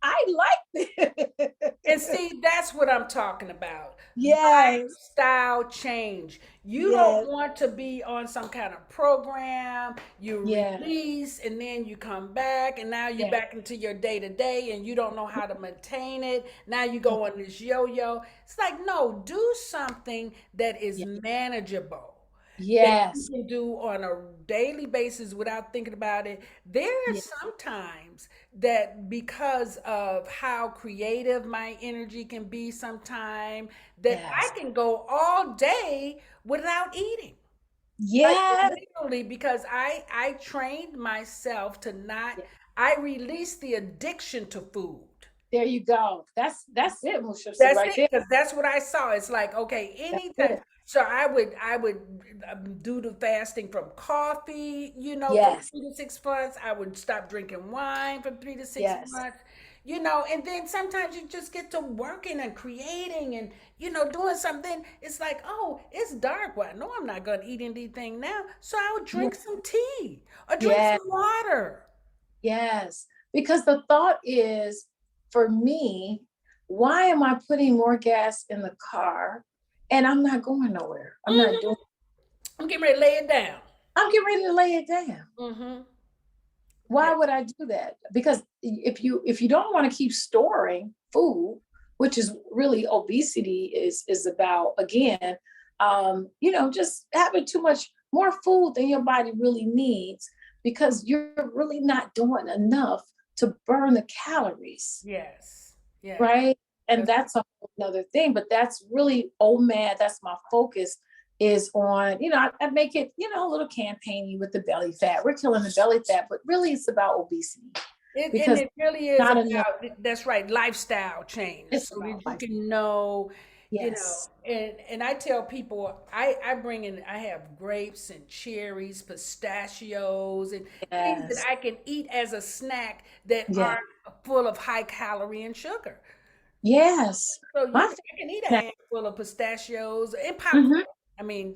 I like this. And see, that's what I'm talking about. Yes. Lifestyle change. You don't want to be on some kind of program, you release, and then you come back, and now you're back into your day-to-day, and you don't know how to maintain it. Now you go on this yo-yo. It's like, no, do something that is manageable. That you can do on a daily basis without thinking about it. There are sometimes that, because of how creative my energy can be sometime, that I can go all day without eating. Like, literally, because I trained myself to not, I released the addiction to food. There you go. That's it, Musha. That's right it, there. because that's what I saw. It's like, okay, anytime. So I would do the fasting from coffee, for 3 to 6 months. I would stop drinking wine for 3 to 6 months, and then sometimes you just get to working and creating and, doing something. It's like, oh, it's dark. Well, I know I'm not going to eat anything now. So I would drink some tea or drink some water. Yes, because the thought is, for me, why am I putting more gas in the car and I'm not going nowhere? I'm not doing. I'm getting ready to lay it down. I'm getting ready to lay it down. Why would I do that? Because if you don't want to keep storing food, which is really obesity is about, again, just having too much more food than your body really needs, because you're really not doing enough to burn the calories. Yes. Right. And that's a whole other thing, but that's really OMAD. That's my focus, is on, I make it, a little campaigny with the belly fat. We're killing the belly fat, but really it's about obesity. Because it really is about, that's right, lifestyle change. So that you can know, and I tell people, I have grapes and cherries, pistachios, and things that I can eat as a snack that aren't full of high calorie and sugar. Yes. So I can eat a handful of pistachios and popcorn. I mean,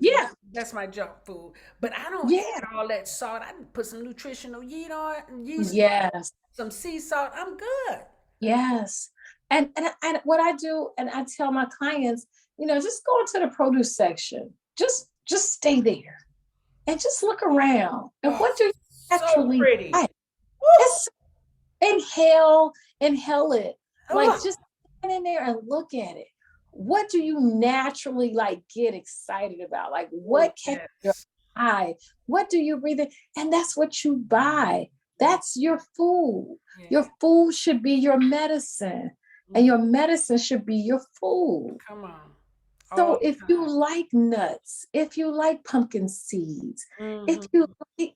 that's my junk food, but I don't add all that salt. I put some nutritional yeast on, some sea salt. I'm good. Yes. And what I do, and I tell my clients, just go into the produce section. Just stay there and just look around. And what do you actually like? Inhale it. Like, just stand in there and look at it. What do you naturally get excited about? Like, what catches your eye? What do you breathe in? And that's what you buy. That's your food. Your food should be your medicine, and your medicine should be your food. Come on. So if you like nuts, if you like pumpkin seeds, if you like,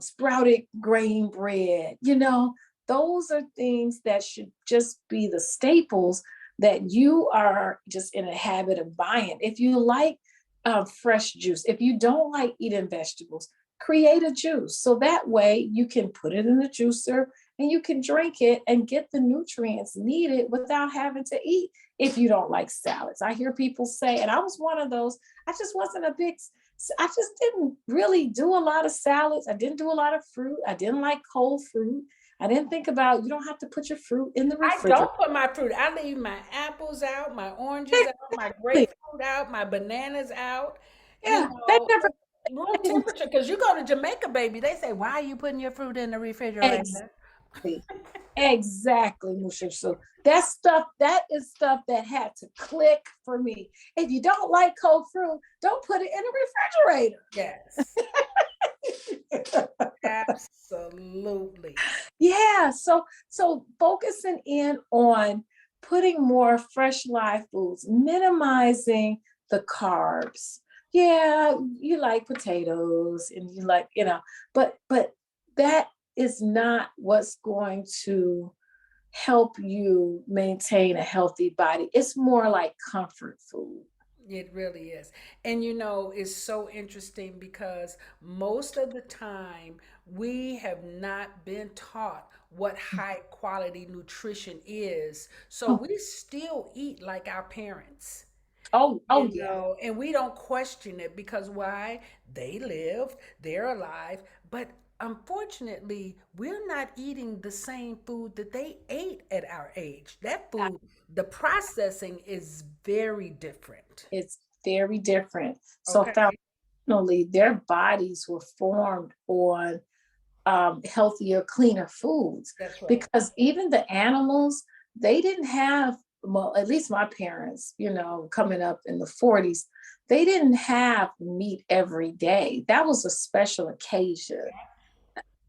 sprouted grain bread, those are things that should just be the staples that you are just in a habit of buying. If you like fresh juice, if you don't like eating vegetables, create a juice. So that way you can put it in the juicer and you can drink it and get the nutrients needed without having to eat. If you don't like salads, I hear people say, and I was one of those, I just didn't really do a lot of salads. I didn't do a lot of fruit. I didn't like cold fruit. I didn't think about you don't have to put your fruit in the I refrigerator. don't put my fruit. I leave my apples out, my oranges out, my grapefruit out, my bananas out. You Yeah, they know, never room temperature. Because you go to Jamaica, baby, they say, "Why are you putting your fruit in the refrigerator?" exactly. Exactly, Musha. So that is stuff that had to click for me. If you don't like cold fruit, don't put it in the refrigerator. Yes, absolutely. Yeah, so focusing in on putting more fresh live foods, minimizing the carbs. Yeah, you like potatoes and you like, but that is not what's going to help you maintain a healthy body. It's more like comfort food. It really is. And it's so interesting because most of the time we have not been taught what high quality nutrition is. So we still eat like our parents. Oh yeah, And we don't question it because why? They lived, they're alive, but unfortunately, we're not eating the same food that they ate at our age. That food, the processing is very different. it's very different. So Okay, foundationally, their bodies were formed on healthier, cleaner foods. that's right. Because even the animals, they didn't have, well, at least my parents, coming up in the 40s, they didn't have meat every day. That was a special occasion.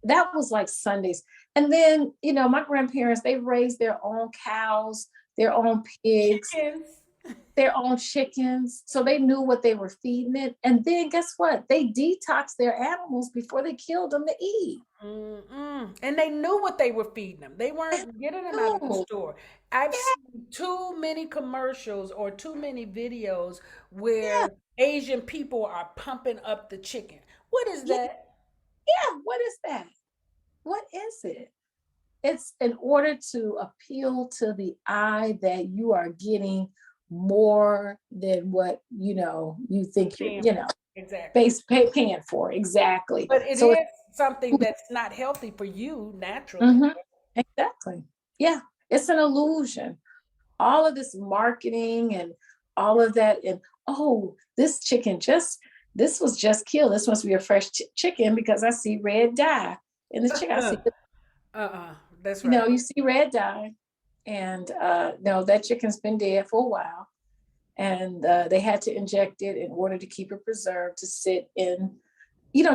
That was like Sundays. And then, my grandparents, they raised their own cows, their own pigs, Chickens. their own chickens. So they knew what they were feeding it. And then guess what? They detoxed their animals before they killed them to eat. Mm-mm. And they knew what they were feeding them. They weren't getting them out of the No. store. I've Yeah, seen too many commercials or too many videos where yeah, Asian people are pumping up the chicken. What is yeah, that? yeah. What is that? What is it? It's in order to appeal to the eye that you are getting more than what you think you're, Paying for. Exactly. paying for. Exactly. But it So is something that's not healthy for you naturally. mhm, exactly. Yeah, it's an illusion. All of this marketing and all of that, and oh, this was just killed. This must be a fresh chicken because I see red dye in the chicken. I see, Uh-uh. That's right. you see red dye, and no, that chicken's been dead for a while, and they had to inject it in order to keep it preserved to sit in.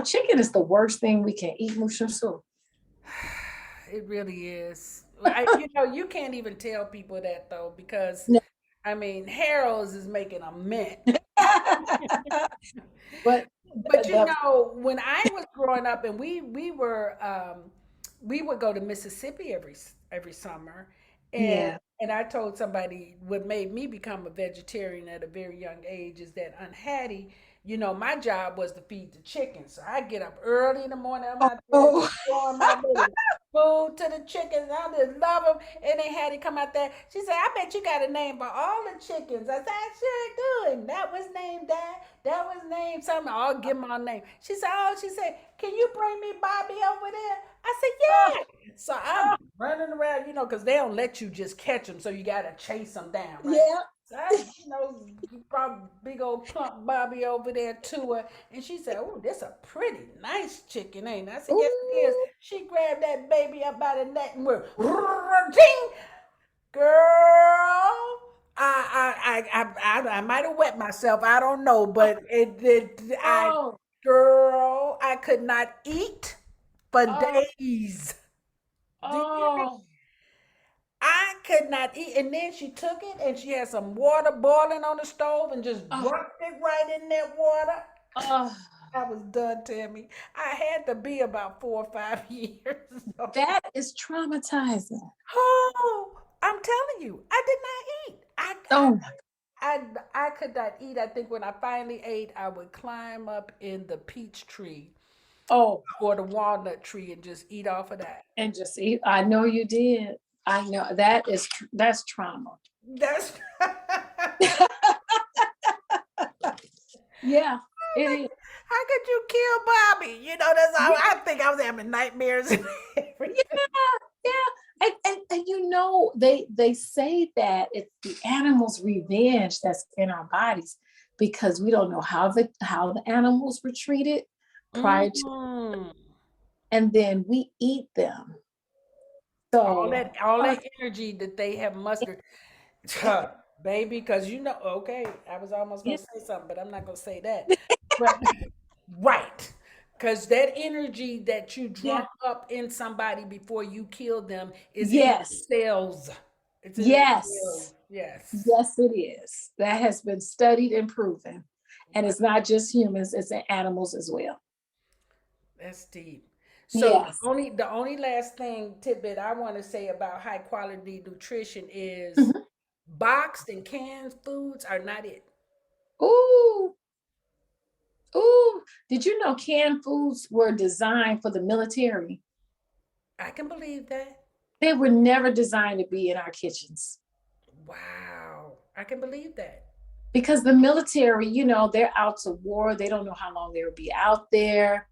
Chicken is the worst thing we can eat, Musha. So It really is. You can't even tell people that though, because no. I mean, Harold's is making a mint. But But the when I was growing up, and we would go to Mississippi every summer, and yeah. and I told somebody what made me become a vegetarian at a very young age is that Aunt Hattie, my job was to feed the chickens. So I get up early in the morning, I'm out there Oh, throwing my little food to the chickens. I just love them. And then Hattie come out there. She said, "I bet you got a name for all the chickens." I said, "I sure do." And that was named that. That was named something. I'll give my name. She said, "Oh," she said, "Can you bring me Bobby over there?" I said, "Yeah." So I'm running around, because they don't let you just catch them. So you got to chase them down, right? yeah. So I, brought big old plump Bobby over there to her. And she said, "Oh, this a pretty nice chicken, ain't it?" I said, "Yes, it is." Ooh. She grabbed that baby up by the neck and went, "Ting!" Girl, I might have wet myself. I don't know, but Oh, girl, I could not eat for oh, days. Do you hear me? oh, I could not eat. And then she took it and she had some water boiling on the stove and just oh, dropped it right in that water. oh. I was done, Tammye. I had to be about 4 or 5 years. That is traumatizing. Oh, I'm telling you, I did not eat. Oh, I could not eat. I think when I finally ate, I would climb up in the peach tree oh, or the walnut tree and just eat off of that. and just eat. I know you did. I know that's trauma. That's Yeah, it is. how could you kill Bobby? That's all Yeah, I think I was having nightmares and everything. And you know, they say that it's the animal's revenge that's in our bodies because we don't know how the animals were treated prior to, Mm. and then we eat them. All So, that energy that they have mustered, huh, baby, because you know, okay, I was almost yeah, gonna say something, but I'm not gonna say that. But right, because that energy that you yeah, drum up in somebody before you kill them is in the yes, cells. It's in the cells. yes, Yes. yes, it is. That has been studied and proven, and Wow, it's not just humans; it's in animals as well. that's deep. So Yes. the only last thing tidbit I want to say about high quality nutrition is Mhm. boxed and canned foods are not it. Ooh, ooh. Did you know canned foods were designed for the military? I can believe that. They were never designed to be in our kitchens Wow. I can believe that. because the military, they're out to war. They don't know how long they'll be out there.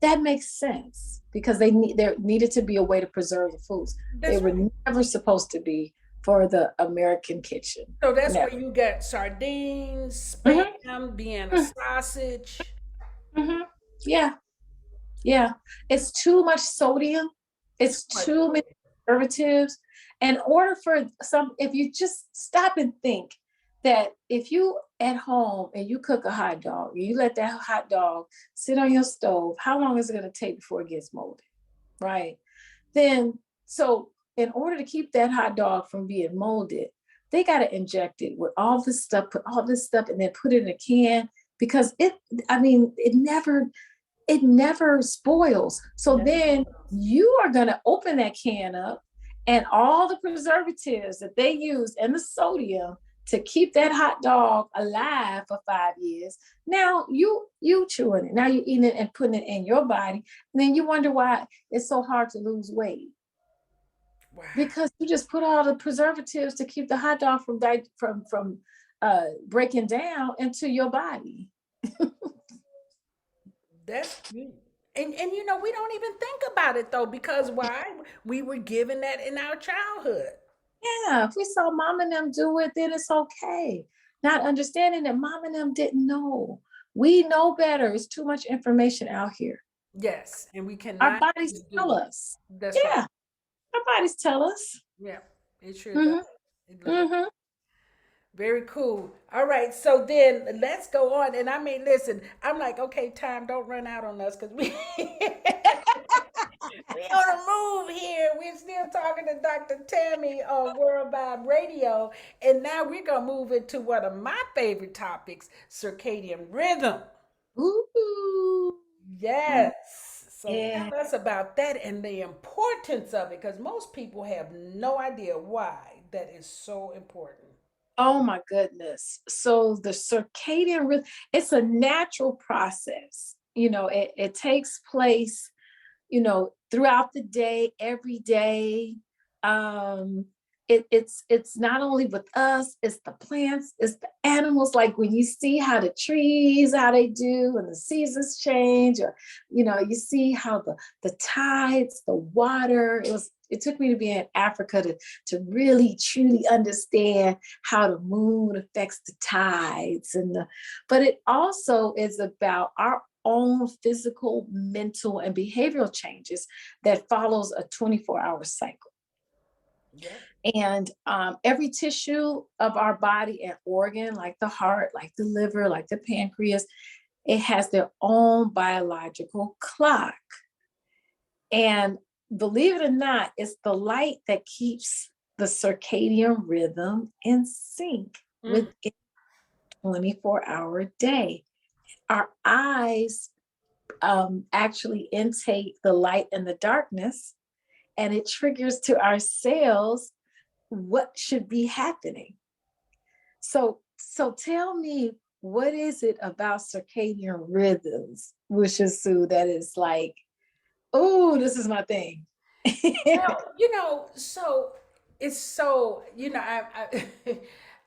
That makes sense because there needed to be a way to preserve the foods. They That's were right. never supposed to be for the American kitchen. So that's Never. where you get sardines, Hmm. spam, Vienna sausage. Hmm. Yeah, yeah. It's too much sodium. Too It's much too many sodium. preservatives. In order for if you just stop and think that if you at home and you cook a hot dog, and you let that hot dog sit on your stove, how long is it going to take before it gets molded? Right. Then, so in order to keep that hot dog from being molded, they got to inject it with all this stuff, put all this stuff, and then put it in a can because I mean, it never spoils. So Never then spoils. you are going to open that can up and all the preservatives that they use and the sodium to keep that hot dog alive for 5 years. Now you chewing it. Now you eating it and putting it in your body. And then you wonder why it's so hard to lose weight Wow. because you just put all the preservatives to keep the hot dog from breaking down into your body. That's cute. And you know, we don't even think about it though, because why? We were given that in our childhood. Yeah, if we saw mom and them do it, then it's okay. Not understanding that mom and them didn't know. We know better. It's too much information out here. Yes. And we Our cannot bodies tell do it. us. That's right. Yeah, our bodies tell us. Yeah. It sure does. Hmm. It does. Hmm. Very cool. All right, so then let's go on. And I mean, listen, I'm like, okay, time, don't run out on us because we we on a move here. We're still talking to Dr. Tammye on World Vibe Radio, and now we're gonna move into one of my favorite topics: circadian rhythm. Ooh. Yes. So Yeah. tell us about that and the importance of it, because most people have no idea why that is so important. Oh my goodness. So the circadian rhythm, it's a natural process. It takes place throughout the day, every day. Um, it's not only with us, it's the plants, it's the animals. Like when you see how the trees, how they do, and the seasons change, or you see how the tides, the water. It took me to be in Africa to really truly understand how the moon affects the tides but it also is about our own physical, mental, and behavioral changes that follows a 24-hour cycle. Yep. And every tissue of our body and organ, like the heart, like the liver, like the pancreas, it has their own biological clock. And believe it or not, it's the light that keeps the circadian rhythm in sync with Mm. a 24-hour day. Our eyes actually intake the light and the darkness, and it triggers to our cells what should be happening. So tell me, what is it about circadian rhythms, Shemsu, that is like, oh, this is my thing? Well, you know, so it's so, I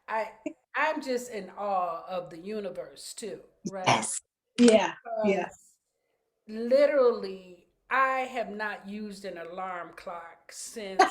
I I'm just in awe of the universe too, right? Yes. Yeah. Yeah. Because literally I have not used an alarm clock since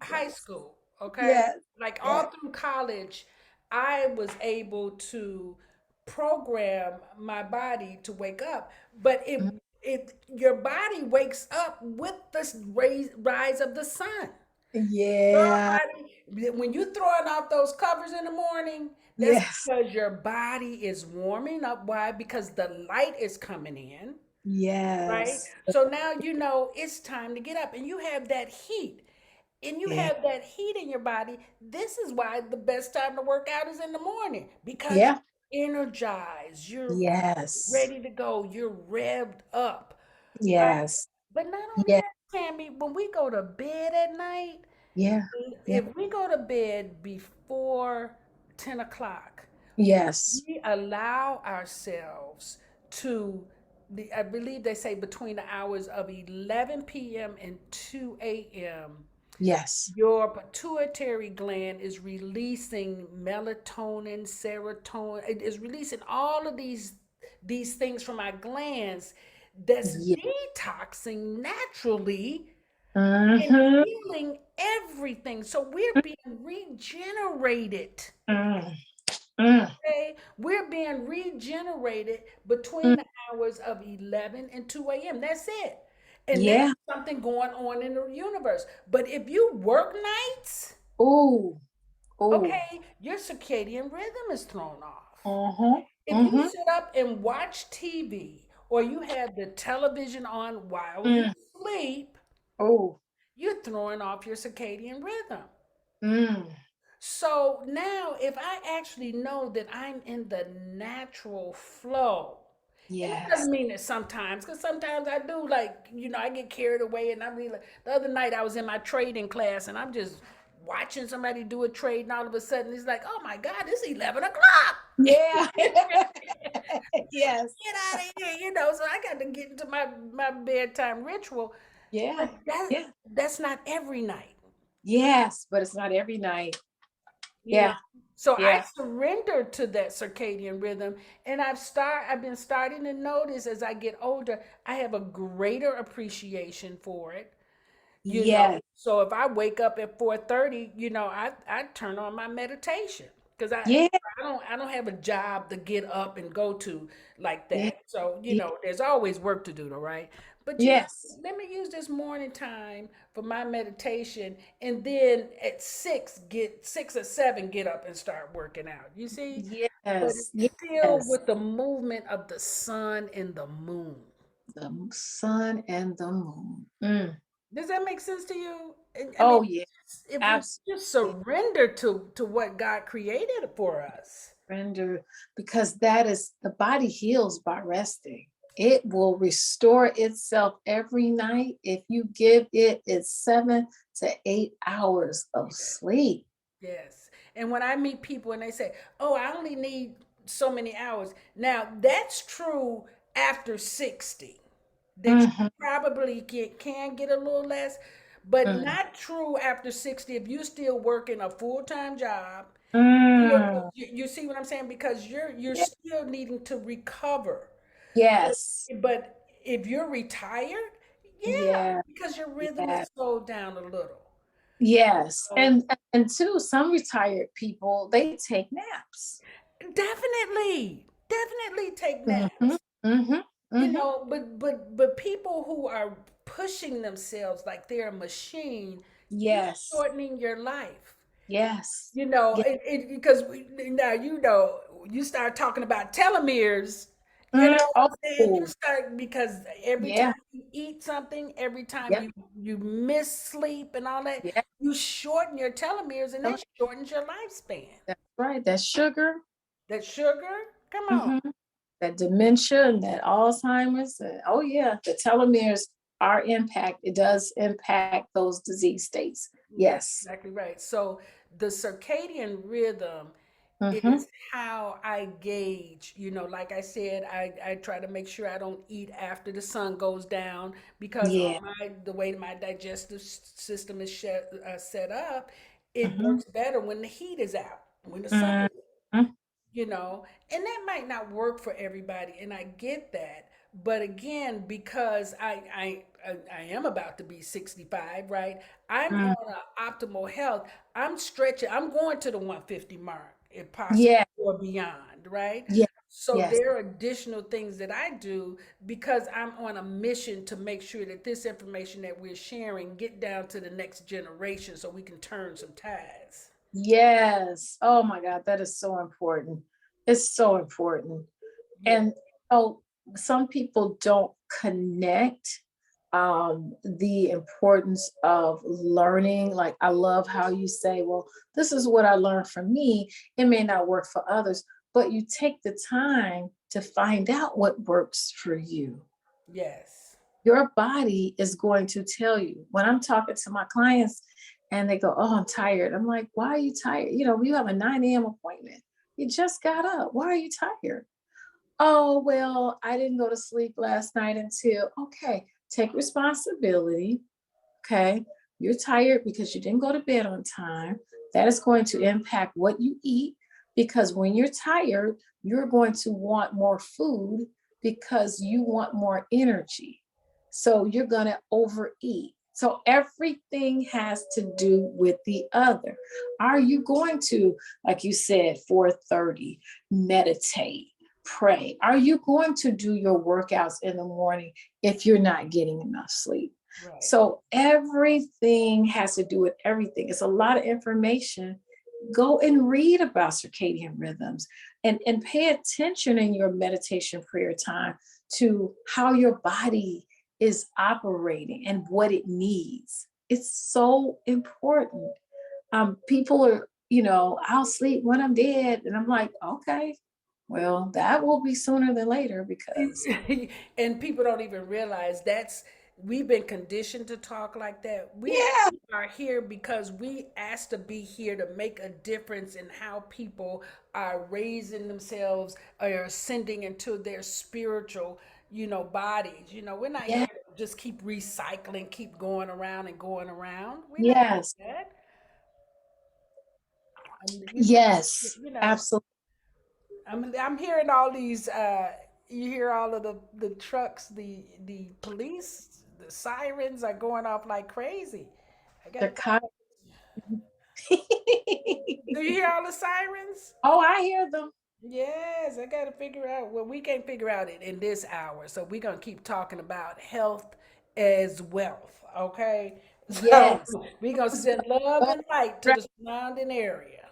high Yes. school, okay? Yes. Like Yes. all through college, I was able to program my body to wake up, but Mm. it your body wakes up with the rise of the sun. Your Yeah. body, when you throwing off those covers in the morning, that's Yes. because your body is warming up. Why? Because the light is coming in, right? Yes. So now you know it's time to get up, and you have that heat, and you Yeah. have that heat in your body. This is why the best time to work out is in the morning because Yeah. you're energized, you're Yes. ready to go, you're revved up, right? Yes. But not only Yeah. that, Tammy, when we go to bed at night, Yeah. Yeah. if we go to bed before 10 o'clock, Yes. we allow ourselves to, I believe they say between the hours of 11 p.m. and 2 a.m., Yes. your pituitary gland is releasing melatonin, serotonin. It is releasing all of these things from our glands that's Yeah. detoxing naturally and Mm-hmm. healing everything. So we're being regenerated. Mm. Mm. Okay? We're being regenerated between Mm. the hours of 11 and 2 a.m. That's it. And that's Yeah. something going on in the universe. But if you work nights, Oh. Oh. okay, your circadian rhythm is thrown off. Uh-huh. If you Mm-hmm. sit up and watch TV or you have the television on while you Mm. sleep, Oh. you're throwing off your circadian rhythm. Mm. So now, if I actually know that I'm in the natural flow, and that Yes. doesn't mean that sometimes, because sometimes I do, like, I get carried away. And I mean, like, the other night I was in my trading class and I'm just watching somebody do a trade, and all of a sudden it's like, oh my God, it's 11 o'clock. Yeah. Get Yes. out of here, so I got to get into my bedtime ritual. Yeah. But Yeah. that's not every night. Yes, but it's not every night. you know Yeah. so I Yeah. surrender to that circadian rhythm, and I've been starting to notice as I get older I have a greater appreciation for it. Yes. So if I wake up at 4:30, I turn on my meditation because Yeah. I don't have a job to get up and go to like Yeah. that. So, Yeah. there's always work to do, though, right? But Yes. let me use this morning time for my meditation, and then at 6 or 7 get up and start working out. You see? But Yes. it's still Yes. with the movement of the sun and the moon. The sun and the moon. Mm. Does that make sense to you? I mean, Oh, yeah. if we just Absolutely. surrender to what God created for us. Surrender, because that is the body heals by resting. It will restore itself every night if you give it its 7 to 8 hours of sleep. Yes. And when I meet people and they say, "Oh, I only need so many hours." Now, that's true after 60. That you Mhm. probably can get a little less, but Mm. not true after 60 if you're still working a full-time job. Mm. You see what I'm saying? Because you're Yeah. still needing to recover. But, Yes. but if you're retired, yeah, Yeah. because your rhythm Yeah. is slowed down a little. Yes. So And too, some retired people, they take naps. definitely take Mhm. naps. Mhm. Mhm. But people who are pushing themselves like they're a machine, you're Yes. shortening your life. Yes. Yeah. Because now you start talking about telomeres. What I'm saying? You Oh, start because every time yeah. you eat something, every time Yep. you miss sleep and all that, Yeah. you shorten your telomeres, and that shortens your lifespan. That's right. That sugar. That sugar, come on. Mhm. That dementia and that Alzheimer's. Oh, yeah. The telomeres are impact. It does impact those disease states. That's Yes. exactly right. So the circadian rhythm Mm-hmm. is how I gauge, like I said, I try to make sure I don't eat after the sun goes down because Yeah. the way my digestive system is set up, it Mm-hmm. works better when the heat is out, when the sun is, Mm-hmm. and that might not work for everybody, and I get that. But again, because I am about to be 65, right? I'm Mm. on optimal health. I'm stretching. I'm going to the 150 mark, if possible, Yeah, or beyond, right? yeah, So yes, there are additional things that I do because I'm on a mission to make sure that this information that we're sharing get down to the next generation so we can turn some tides. yes. Oh my God, that is so important. It's so important. Yeah. And oh, some people don't connect the importance of learning. Like, I love how you say, well, this is what I learned from me. It may not work for others, but you take the time to find out what works for you. Yes. Your body is going to tell you. When I'm talking to my clients and they go, oh, I'm tired. I'm like, why are you tired? You have a 9 a.m. appointment. You just got up. Why are you tired? Oh, well, I didn't go to sleep last night until, okay, take responsibility. Okay. You're tired because you didn't go to bed on time. That is going to impact what you eat, because when you're tired, you're going to want more food because you want more energy. So you're going to overeat. So everything has to do with the other. Are you going to, like you said, 4:30, meditate, pray? Are you going to do your workouts in the morning if you're not getting enough sleep? Right. So everything has to do with everything. It's a lot of information. Go and read about circadian rhythms, and pay attention in your meditation prayer time to how your body is operating and what it needs. It's so important. People are, I'll sleep when I'm dead. And I'm like, okay, well, that will be sooner than later because, And people don't even realize we've been conditioned to talk like that. We yeah, actually are here because we asked to be here to make a difference in how people are raising themselves or ascending into their spiritual, bodies. We're not yeah, here to just keep recycling, keep going around and going around. We're not yes, doing that. yes, You know, absolutely. I'm hearing all these. You hear all of the trucks, the police, the sirens are going off like crazy. I The gotta go. co- Do you hear all the sirens? Oh, I hear them. Yes, I gotta figure out. Well, we can't figure out it in this hour, so we're gonna keep talking about health as wealth. Okay, so Yes. we're gonna send love and light to the surrounding area.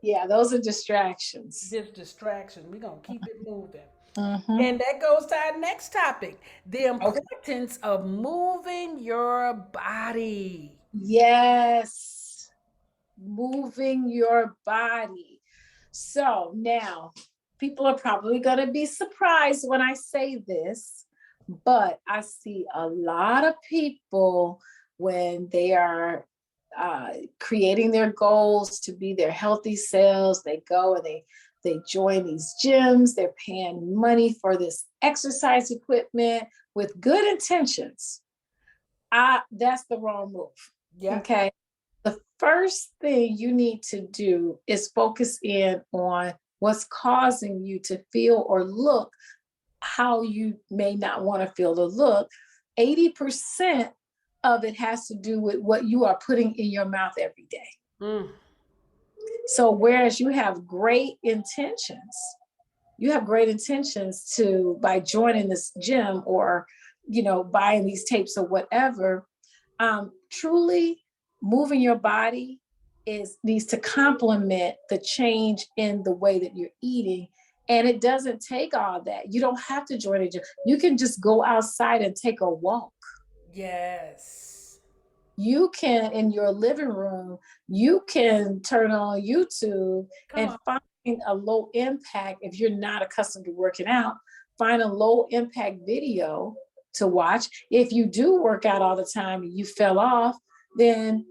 Yeah, those are distractions. This distraction, we're gonna keep it moving. Hmm. And that goes to our next topic, the Okay. importance of moving your body. Yes. Moving your body. So now people are probably going to be surprised when I say this, but I see a lot of people when they are creating their goals to be their healthy selves. They go and they join these gyms. They're paying money for this exercise equipment with good intentions. That's the wrong move. Yep. Okay. The first thing you need to do is focus in on what's causing you to feel or look how you may not want to feel or look. 80% of it has to do with what you are putting in your mouth every day. Mm. So, whereas you have great intentions to by joining this gym or buying these tapes or whatever, truly moving your body is needs to complement the change in the way that you're eating. And it doesn't take all that. You don't have to join a gym. You can just go outside and take a walk. Yes. You can, in your living room, you can turn on YouTube Come and on. find a low impact. If you're not accustomed to working out, find a low impact video to watch. If you do work out all the time and you fell off, then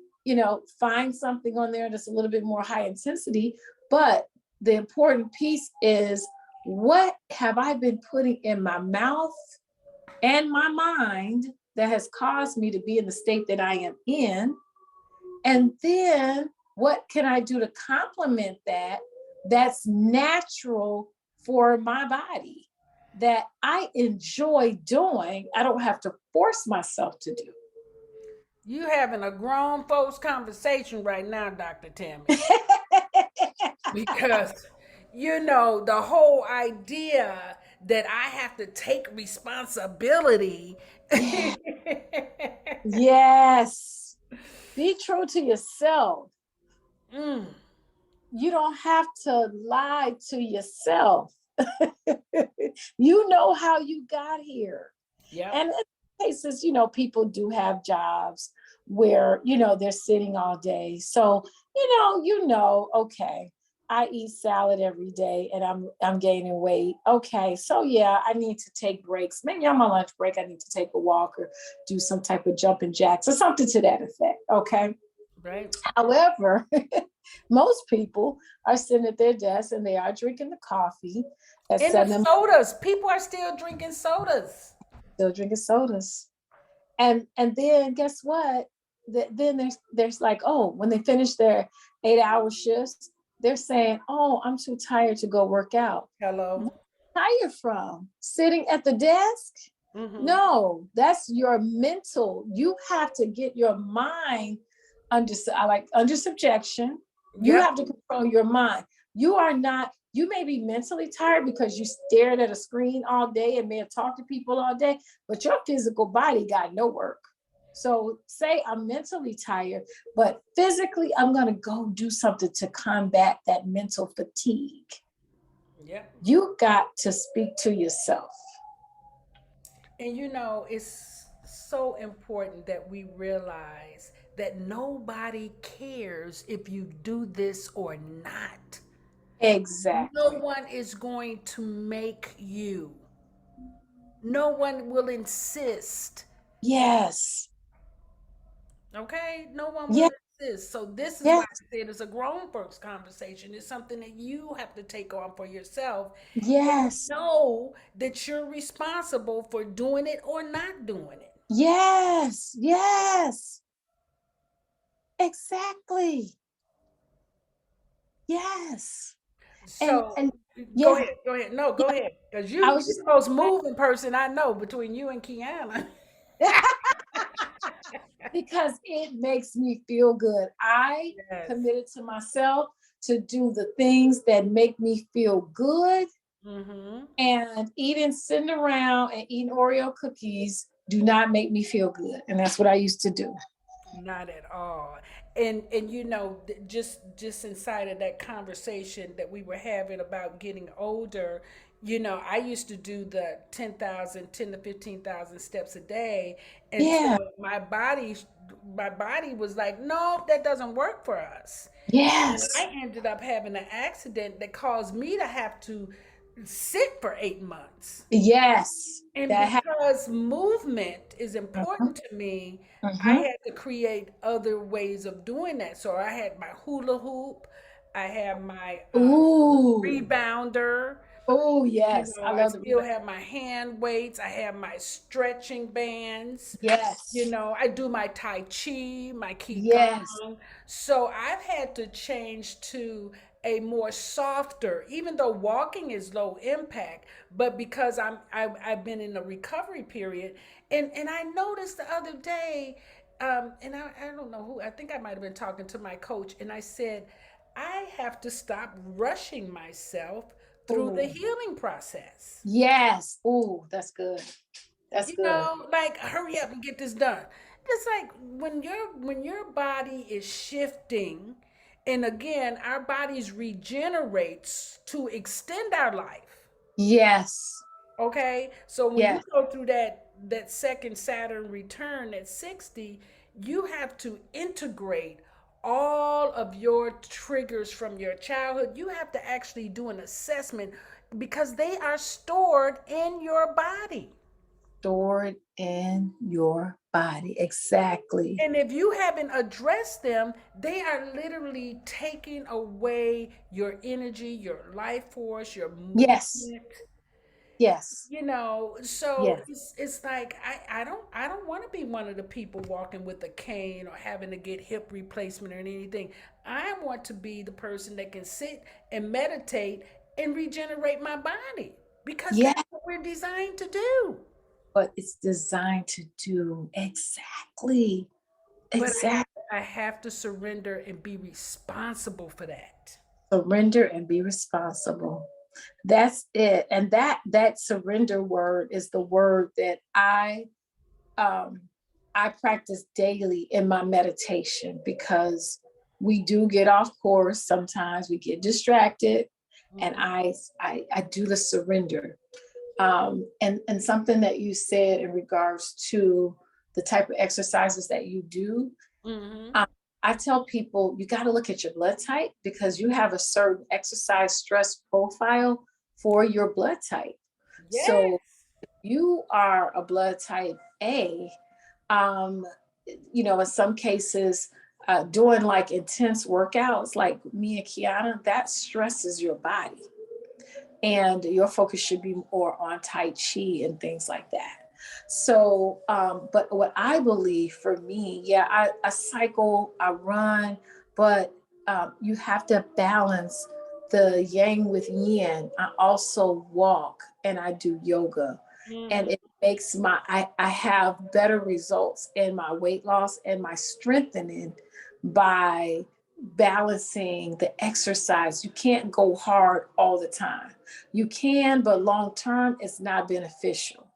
find something on there that's a little bit more high intensity. But the important piece is, what have I been putting in my mouth and my mind that has caused me to be in the state that I am in? And then what can I do to complement that, that's natural for my body? that I enjoy doing. I don't have to force myself to do. You having a grown folks conversation right now, Dr. Tammye. Because the whole idea that I have to take responsibility. Yeah. Yes. Be true to yourself. Mm, You don't have to lie to yourself. You know how you got here. yep. And in cases, people do have jobs where, they're sitting all day. So, okay, I eat salad every day and I'm gaining weight. Okay. So yeah, I need to take breaks. Maybe on my lunch break, I need to take a walk or do some type of jumping jacks or something to that effect. Okay. Right. However, most people are sitting at their desk and they are drinking the coffee at And the 7. sodas. People are still drinking sodas. Still drinking sodas. And then guess what? Then there's like, oh, when they finish their 8-hour shifts, they're saying, oh, I'm too tired to go work out. Hello. Where are you tired from? Sitting at the desk? Mm-hmm. No, that's your mental. You have to get your mind under subjection. You Yep. have to control your mind. You may be mentally tired because you stared at a screen all day and may have talked to people all day, but your physical body got no work. So say I'm mentally tired, but physically I'm going to go do something to combat that mental fatigue. Yep. You got to speak to yourself. And it's so important that we realize that nobody cares if you do this or not. No Exactly. one is going to make you. No one will insist. Yes. Okay? No one will Yes. insist. So this is why Yes. I said it's a grown folks conversation. It's something that you have to take on for yourself and Yes. know that you're responsible for doing it or not doing it. Yes. Yes. Exactly. Yes. And So and go yeah, ahead, go ahead. No, go ahead. Because I you're was just the most moving person I know between you and Kiana. because it makes me feel good. I Yes. committed to myself to do the things that make me feel good, Mm-hmm. and eating sitting around and eating Oreo cookies do not make me feel good. And that's what I used to do. Not at all. And just inside of that conversation that we were having about getting older, I used to do the 10 to 15,000 steps a day Yeah. until my body was like, no, that doesn't work for us. And Yes. I ended up having an accident that caused me to have to sit for 8 months. Yes. And That because movement is happened. important to me, I Mm-hmm. had to create other ways of doing that. So I had my hula hoop, I had my Ooh. rebounder, Oh, yes. I I love the still rebound. have my hand weights, I have my stretching bands. Yes. I do my Tai Chi, my Yes. Qigong. So I've had to change to a more softer, even though walking is low impact, but because I've been in a recovery period, and I noticed the other day, and I don't know who, I think I might have been talking to my coach, and I said, I have to stop rushing myself through the Oh, healing process. yes. Oh, that's good. That's good. Like hurry up and get this done. It's like when your body is shifting, and again, our bodies regenerates to extend our life. Yes. Okay, so when you Yes. go through that second Saturn return at 60, you have to integrate all of your triggers from your childhood. You have to actually do an assessment because they are stored in your body. Stored in your body. Exactly. And if you haven't addressed them, they are literally taking away your energy, your life force, your Yes. movement. Yes. So Yes. it's like I don't want to be one of the people walking with a cane or having to get hip replacement or anything. I want to be the person that can sit and meditate and regenerate my body because Yes. that's we're designed to do. What it's designed to do. Exactly. But Exactly. I have to surrender and be responsible for that. Surrender and be responsible. That's it. And that surrender word is the word that um I practice daily in my meditation, because we do get off course sometimes, we get distracted, and Mhm. I do the surrender. And something that you said in regards to the type of exercises that you do, Mhm. um, I tell people you got to look at your blood type, because you have a certain exercise stress profile for your blood type. So Yes. you are a blood type A, um, in some cases, doing like intense workouts like me and Kiana, that stresses your body. And your focus should be more on Tai Chi and things like that. So, but what I believe for me, yeah, I cycle, I run, but you have to balance the yang with yin. I also walk and I do yoga. And Mhm. it makes I have better results in my weight loss and my strengthening by balancing the exercise. You can't go hard all the time. You can, but long term, it's not beneficial.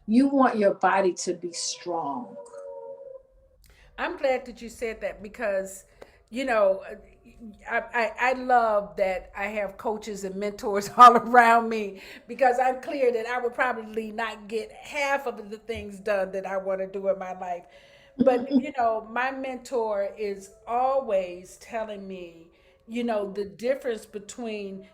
You want your body to be strong. I'm glad that you said that because, you know, I love that I have coaches and mentors all around me because I'm clear that I would probably not get half of the things done that I want to do in my life. But, my mentor is always telling me, the difference between,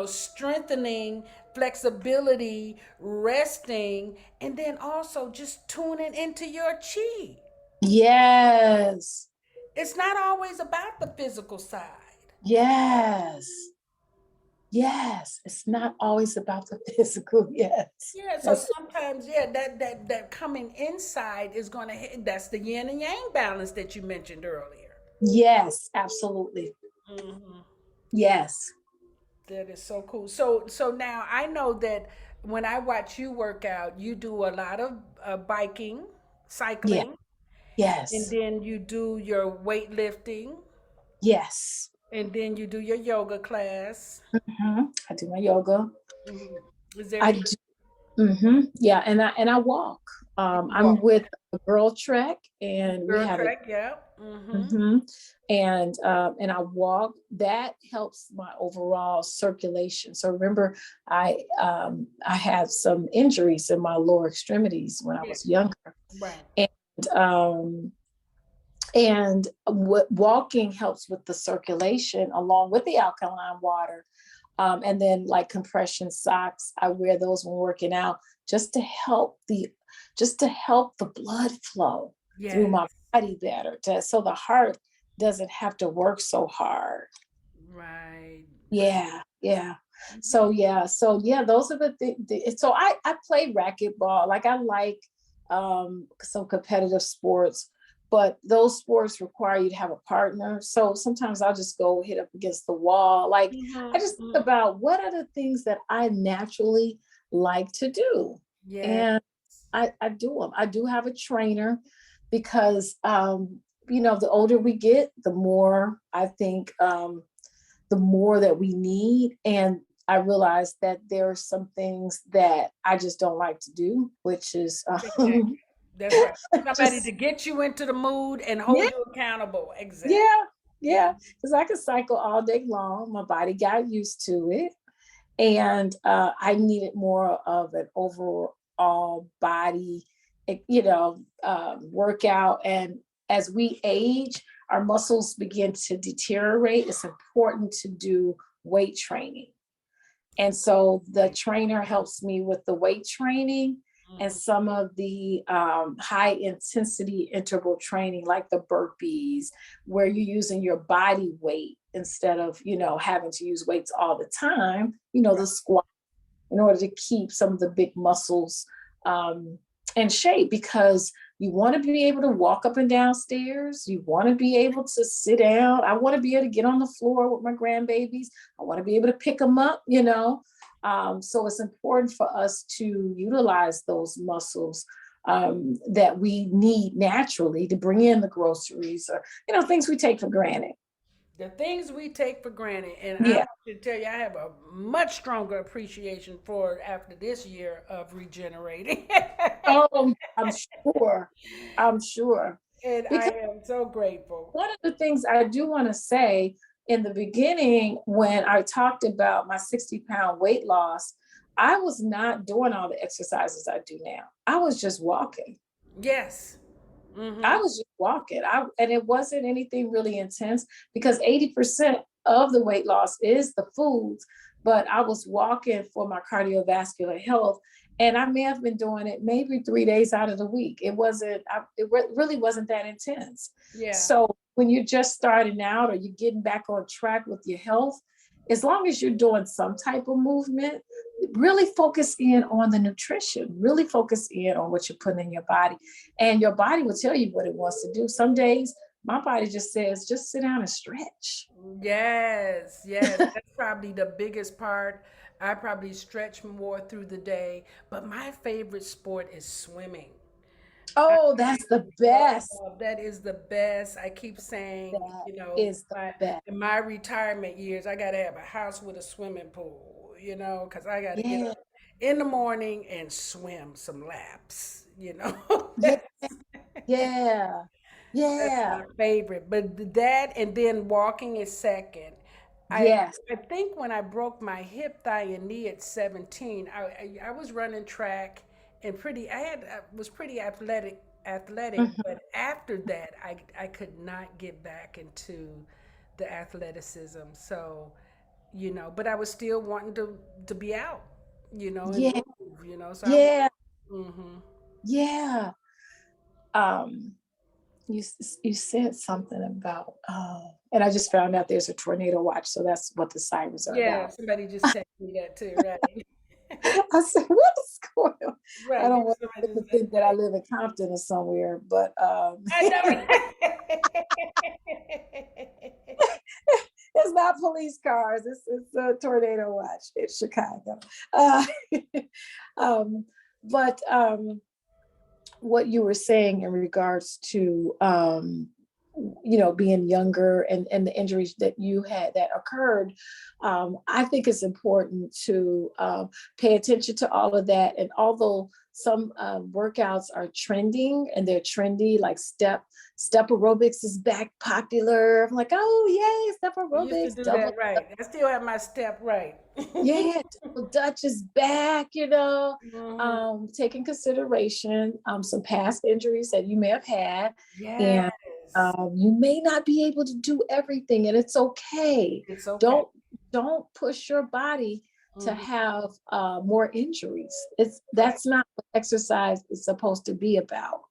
strengthening, flexibility, resting, and then also just tuning into your chi. Yes. It's not always about the physical side. Yes. Yes. It's not always about the physical. Yes. Yeah, so That's sometimes, yeah, that coming inside is going to hit. That's the yin and yang balance that you mentioned earlier. yes, absolutely. Hmm. Yes. That is so cool. So now I know that when I watch you work out, you do a lot of biking, Yeah. cycling, and Yes. then you do your weightlifting, Yes. and then you do your yoga class. I do my yoga. Hmm. Is there I any do. Yeah, and I walk. I'm walk? with a girl trek, and we Girl have a track, yeah. Mm-hmm. hmm and I walk. That helps my overall circulation. So remember, I had some injuries in my lower extremities when I Yeah. was younger, Right. and um, and what walking helps with the circulation along with the alkaline water. And then like compression socks, I wear those when working out just to help the blood flow through Yes. my body better, so the heart doesn't have to work so hard. Right. Right. Yeah, yeah. Mhm. So yeah, those are so I play racquetball. Like I like some competitive sports, but those sports require you to have a partner. So sometimes I'll just go hit up against the wall. Like I just think Mhm. about what are the things that I naturally like to do. Yeah. And I do them. I do have a trainer because the older we get, the more I think the more that we need. And I realized that there are some things that I just don't like to do, which is Exactly. That's right. Somebody to just, get you into the mood and yeah, hold you accountable. Exactly. yeah, yeah. Mhm. Because I could cycle all day long. My body got used to it. And I needed more of an overall body, workout. And as we age, our muscles begin to deteriorate. It's important to do weight training. And so the Right. trainer helps me with the weight training and Mhm. some of the high intensity interval training, like the burpees, where you're using your body weight instead of, having to use weights all the time, Right. the squat, in order to keep some of the big muscles um, in shape, because You want to be able to walk up and down stairs. You want to be able to sit down. I want to be able to get on the floor with my grandbabies. I want to be able to pick them up, So it's important for us to utilize those muscles that we need naturally to bring in the groceries or, things we take for granted. The things we take for granted. And I Yeah. have to tell you, I have a much stronger appreciation for it after this year of regenerating. Oh, I'm sure. I'm sure. And I Because am so grateful. one of the things I do want to say in the beginning, when I talked about my 60-pound weight loss, I was not doing all the exercises I do now. I was just walking. Yes. I was just walking. And it wasn't anything really intense because 80% of the weight loss is the foods, but I was walking for my cardiovascular health. And I may have been doing it maybe 3 days out of the week. It really wasn't that intense. Yeah. So when you're just starting out or you're getting back on track with your health, as long as you're doing some type of movement, really focus in on the nutrition, really focus in on what you're putting in your body. And your body will tell you what it wants to do. Some days my body just says, just sit down and stretch. Yes. That's probably the biggest part. I probably stretch more through the day, but my favorite sport is swimming. Oh, that's the best. That is the best. I keep saying, That is the best. in my retirement years, I got to have a house with a swimming pool, because I got to get Yeah, up in the morning and swim some laps, yeah, That's, yeah, that's yeah, my favorite. But that and then walking is second. I yes. I think when I broke my hip, thigh, and knee at 17, I was running track and I was pretty athletic, Mhm. but after that, I could not get back into the athleticism. So, but I was still wanting to be out, and Yeah, move, So I was. yeah, Hmm. yeah. Um, you said something about, and I just found out there's a tornado watch, so that's what the sirens are Yeah, about. somebody just texted me that too, right? I said, what is going on? I Right, don't want somebody them to just said think that I live in Compton or somewhere, but I know. it's not police cars. It's a tornado watch in Chicago. Uh, um, but what you were saying in regards to being younger and the injuries that you had that occurred, I think it's important to pay attention to all of that. And although some workouts are trending and they're trendy, like step aerobics is back popular. I'm like, oh yay, step We used to aerobics, do double. that right. I still have my step right. Yeah, double Dutch is back, Mhm. take in consideration some past injuries that you may have had, and Yes, you may not be able to do everything, and it's okay. it's okay. Don't push your body to Mhm. have more injuries. Right. That's not what exercise is supposed to be about.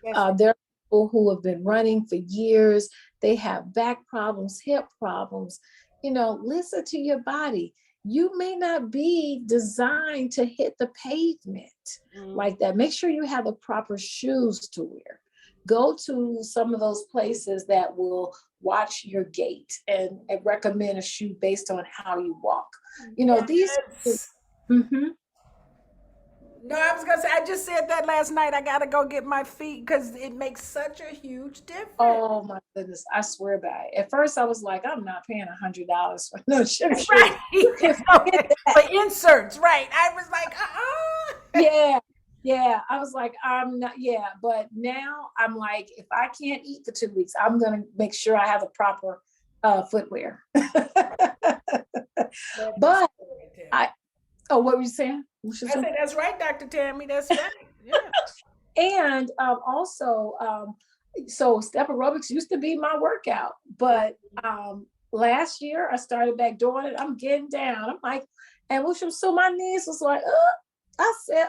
That's right. There are people who have been running for years. They have back problems, hip problems. Listen to your body. You may not be designed to hit the pavement Mhm. like that. Make sure you have the proper shoes to wear. Go to some of those places that will watch your gait and recommend a shoe based on how you walk. These. Yes. Mhm. No, I was gonna say I just said that last night. I gotta go get my feet because it makes such a huge difference. Oh my goodness, I swear by it. At first, I was like, I'm not paying $100 for no gym shoes. Right. You can forget that. For inserts, right. I was like, Yeah, yeah. I was like, I'm not. Yeah, but now I'm like, if I can't eat for 2 weeks, I'm gonna make sure I have the proper footwear. That is But right there. I. Oh, what were you saying? What you I saying? said, that's right, Dr. Tammy. That's right. Yeah. And also, so step aerobics used to be my workout, but last year I started back doing it. I'm getting down. I'm like, and so my knees was like, I said,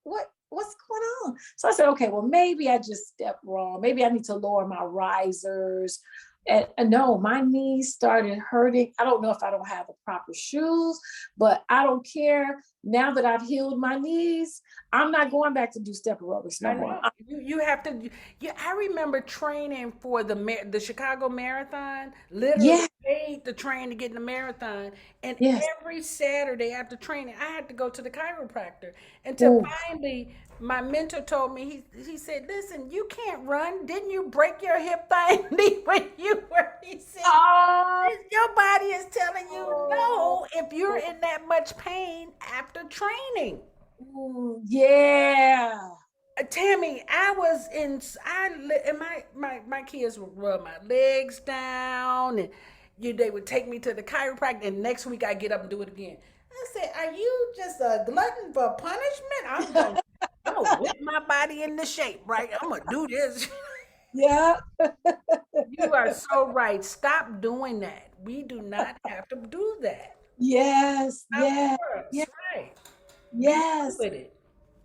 what's going on? So I said, okay, well, maybe I just stepped wrong. Maybe I need to lower my risers. And no, my knees started hurting. I don't know if I don't have the proper shoes, but I don't care. now that I've healed my knees, I'm not going back to do step aerobics no I more. know you have to. I remember training for the Chicago Marathon. Literally Yeah, paid to train to get in the marathon, and yes. every Saturday after training, I had to go to the chiropractor. Until Oh, finally, my mentor told me he said, "Listen, you can't run. Didn't you break your hip thigh knee when you were?" He said, oh, "Your body is telling you no if you're in that much pain after training." yeah. Tammye, I was in. And my kids would rub my legs down, and they would take me to the chiropractor. And next week I get up and do it again. I said, "Are you just a glutton for punishment? I'm gonna whip my body into shape, right? I'm gonna do this." Yeah. You are so right. Stop doing that. We do not have to do that. Yes, How it yes, yes, works, right? Be done yes, with it.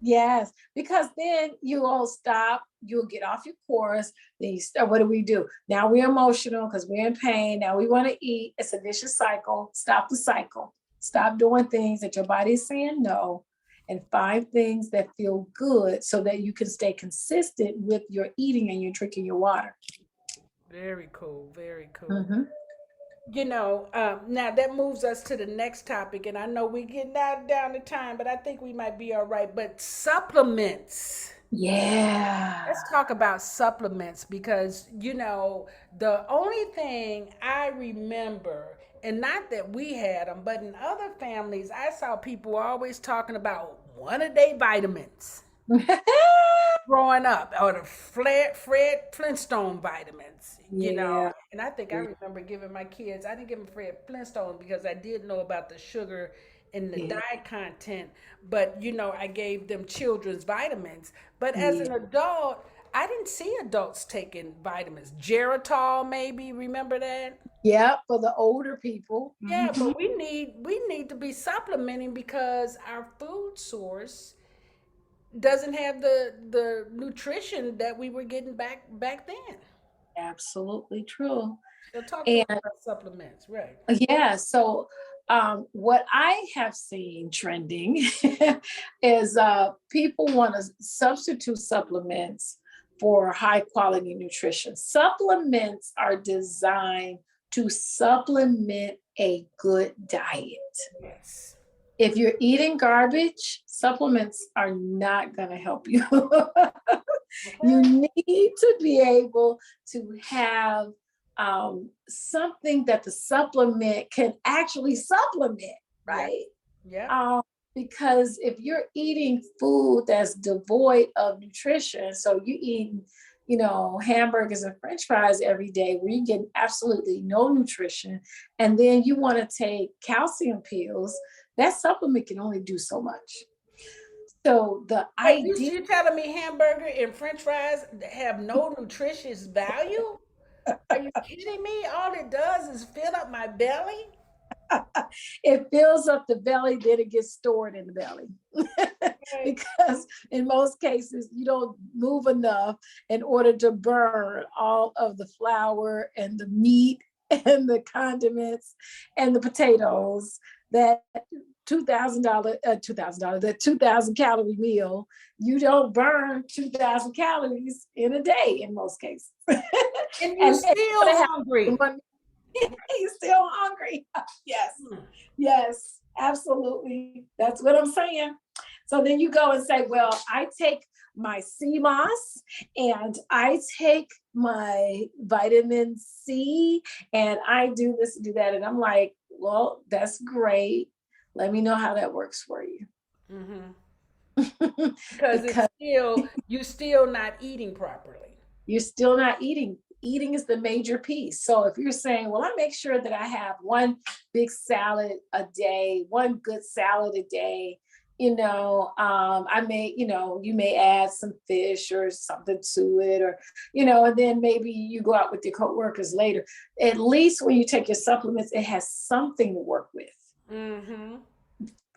yes. Because then you all stop, you'll get off your course. Then you start, what do we do? Now we're emotional because we're in pain. Now we want to eat. It's a vicious cycle. Stop the cycle. Stop doing things that your body is saying no, and find things that feel good so that you can stay consistent with your eating and your drinking your water. Very cool. Very cool. Mm-hmm. Now that moves us to the next topic, and I know we get down to time, but I think we might be all right. But supplements. Yeah. Let's talk about supplements because, the only thing I remember, and not that we had them, but in other families, I saw people always talking about one a day vitamins growing up, or the Fred Flintstone vitamins. Yeah. And I think I remember giving my kids, I didn't give them Fred Flintstone because I did know about the sugar and the Yeah. dye content, but I gave them children's vitamins. But as Yeah. an adult, I didn't see adults taking vitamins. Geritol, maybe, remember that? Yeah, for the older people. Yeah, Mhm. but we need to be supplementing because our food source doesn't have the nutrition that we were getting back then. Absolutely true. So talk to us And about supplements, right? yeah, so what I have seen trending is people want to substitute supplements for high quality nutrition. Supplements are designed to supplement a good diet. Yes. If you're eating garbage, supplements are not going to help you. You Okay. need to be able to have something that the supplement can actually supplement, Yeah. right? Yeah. Um, because if you're eating food that's devoid of nutrition, so you eat, hamburgers and French fries every day, where you get absolutely no nutrition, and then you want to take calcium pills, that supplement can only do so much. So the Wait, you idea, you telling me hamburger and French fries have no nutritious value? Are you kidding me? All it does is fill up my belly. it fills up the belly, then it gets stored in the belly. Okay. Because in most cases, you don't move enough in order to burn all of the flour and the meat and the condiments and the potatoes that that 2,000 calorie meal, you don't burn 2,000 calories in a day in most cases. And you And still hungry. he's still hungry. Yes, Hmm. yes, absolutely. That's what I'm saying. So then you go and say, well, I take my CMOS and I take my vitamin C and I do this, do that. And I'm like, well, that's great. Let me know how that works for you. Hmm. Because it's Because still you still not eating properly. you're still not eating. Eating is the major piece. So if you're saying, well, I make sure that I have one big salad a day, one good salad a day, I may, you may add some fish or something to it, or, and then maybe you go out with your coworkers later. At least when you take your supplements, it has something to work with. Mm-hmm.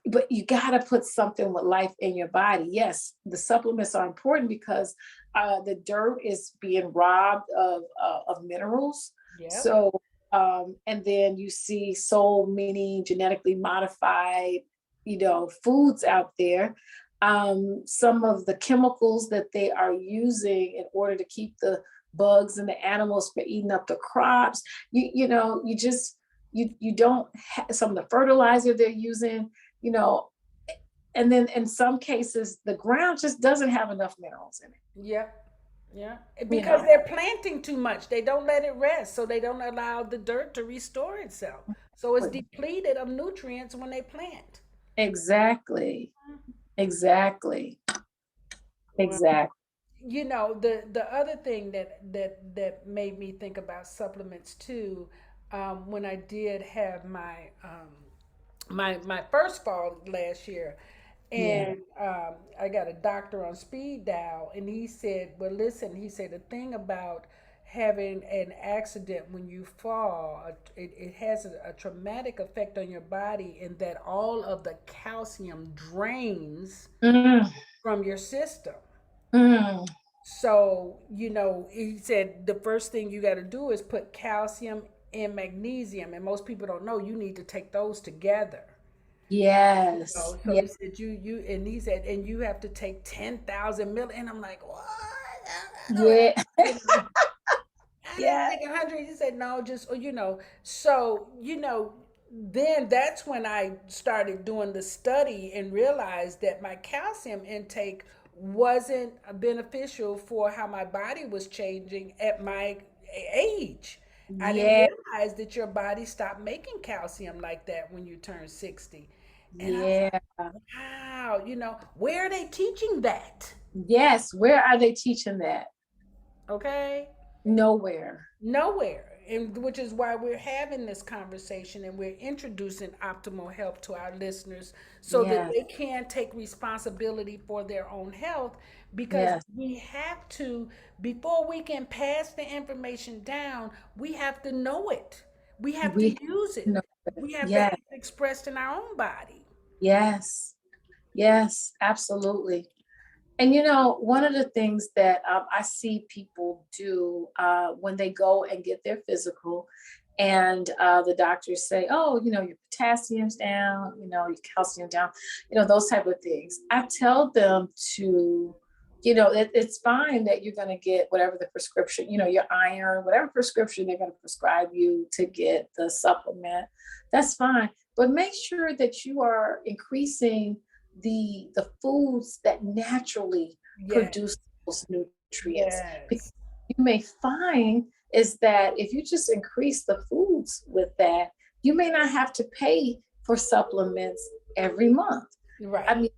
But you got to put something with life in your body. Yes, the supplements are important because the dirt is being robbed of minerals. Yep. So, and then you see so many genetically modified foods out there. Some of the chemicals that they are using in order to keep the bugs and the animals from eating up the crops. You don't some of the fertilizer they're using, you know, and then in some cases the ground just doesn't have enough minerals in it. Yeah. Yeah. You Because know, they're planting too much. They don't let it rest. So they don't allow the dirt to restore itself. So it's depleted of nutrients when they plant. exactly, exactly, Well, exactly. the other thing that made me think about supplements too, when I did have my first fall last year, Yeah. and I got a doctor on speed dial, and he said, "Well, listen," he said, "the thing about having an accident when you fall, it has a traumatic effect on your body, in that all of the calcium drains Mm, from your system." mm. So, he said the first thing you got to do is put calcium and magnesium. And most people don't know you need to take those together. Yes. So Yeah. he said, and he said, and you have to take 10,000 milli. And I'm like, what? I don't Yeah. have, I didn't Yeah. take 100. He said, no, just, so, then that's when I started doing the study and realized that my calcium intake wasn't beneficial for how my body was changing at my age. I didn't Yeah. realize that your body stopped making calcium like that when you turn 60. And I was Yeah. like, wow, where are they teaching that? Yes. Where are they teaching that? Okay. Nowhere. Nowhere. And which is why we're having this conversation and we're introducing optimal health to our listeners so that Yes. they can take responsibility for their own health, because Yes. we have to, before we can pass the information down, we have to know it. We have to We use know it. it. We have to have Yes. it expressed in our own body. Yes. Yes. Absolutely. And one of the things that I see people do when they go and get their physical, and the doctors say, "Oh, your potassium's down, your calcium down, those type of things." I tell them to, it's fine that you're going to get whatever the prescription, your iron, whatever prescription they're going to prescribe you to get the supplement. That's fine, but make sure that you are increasing the foods that naturally Yes. produce those nutrients. Because Yes. you may find is that if you just increase the foods with that, you may not have to pay for supplements every month. I Right. mean,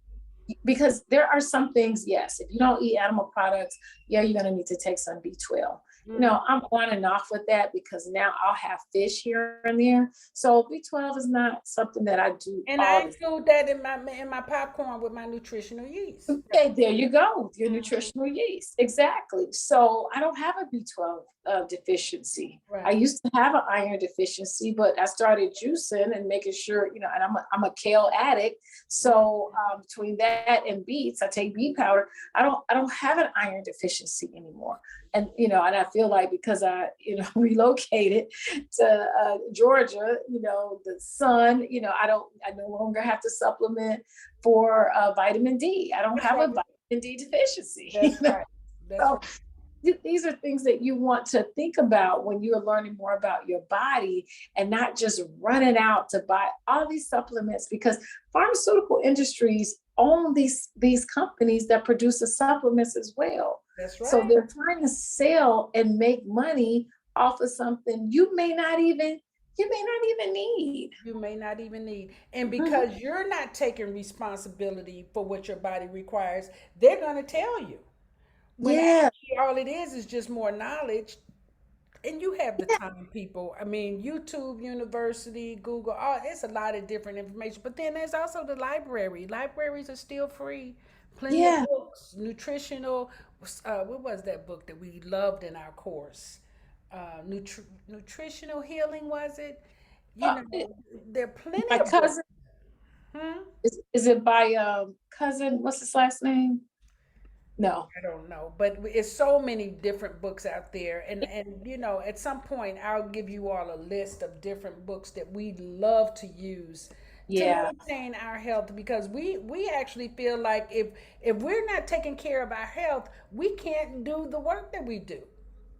because there are some things, yes, if you don't eat animal products, yeah, you're going to need to take some B12. Mhm. I'm on and off with that because now I'll have fish here and there. So B12 is not something that I do And I all the include that in my popcorn with my nutritional yeast. Okay, there you go, your Mhm. nutritional yeast. Exactly. So I don't have a B12 deficiency. I Right. used to have an iron deficiency, but I started juicing and making sure, and I'm a kale addict. So between that and beets, I take beet powder. I don't have an iron deficiency anymore. And and I feel like because I relocated to Georgia, the sun, I no longer have to supplement for vitamin D. I don't That's have a right. vitamin D deficiency. That's right. That's So right. these are things that you want to think about when you are learning more about your body, and not just running out to buy all these supplements, because pharmaceutical industries own these companies that produce the supplements as well. That's So right. they're trying to sell and make money off of something you may not even need. You may not even need. And Mhm. because you're not taking responsibility for what your body requires, they're going to tell you. When Yeah. actually all it is just more knowledge. And you have the time, people. I mean, YouTube University, Google, it's a lot of different information. But then there's also the library. Libraries are still free. Plenty of Yeah. books, nutritional. What was that book that we loved in our course? Nutritional healing, was it? You Uh, know, there are plenty my of books. cousin, Hmm? is it by cousin? What's his last name? No. I don't know, but it's so many different books out there, and at some point I'll give you all a list of different books that we love to use to Yeah, maintain our health, because we actually feel like if we're not taking care of our health, we can't do the work that we do.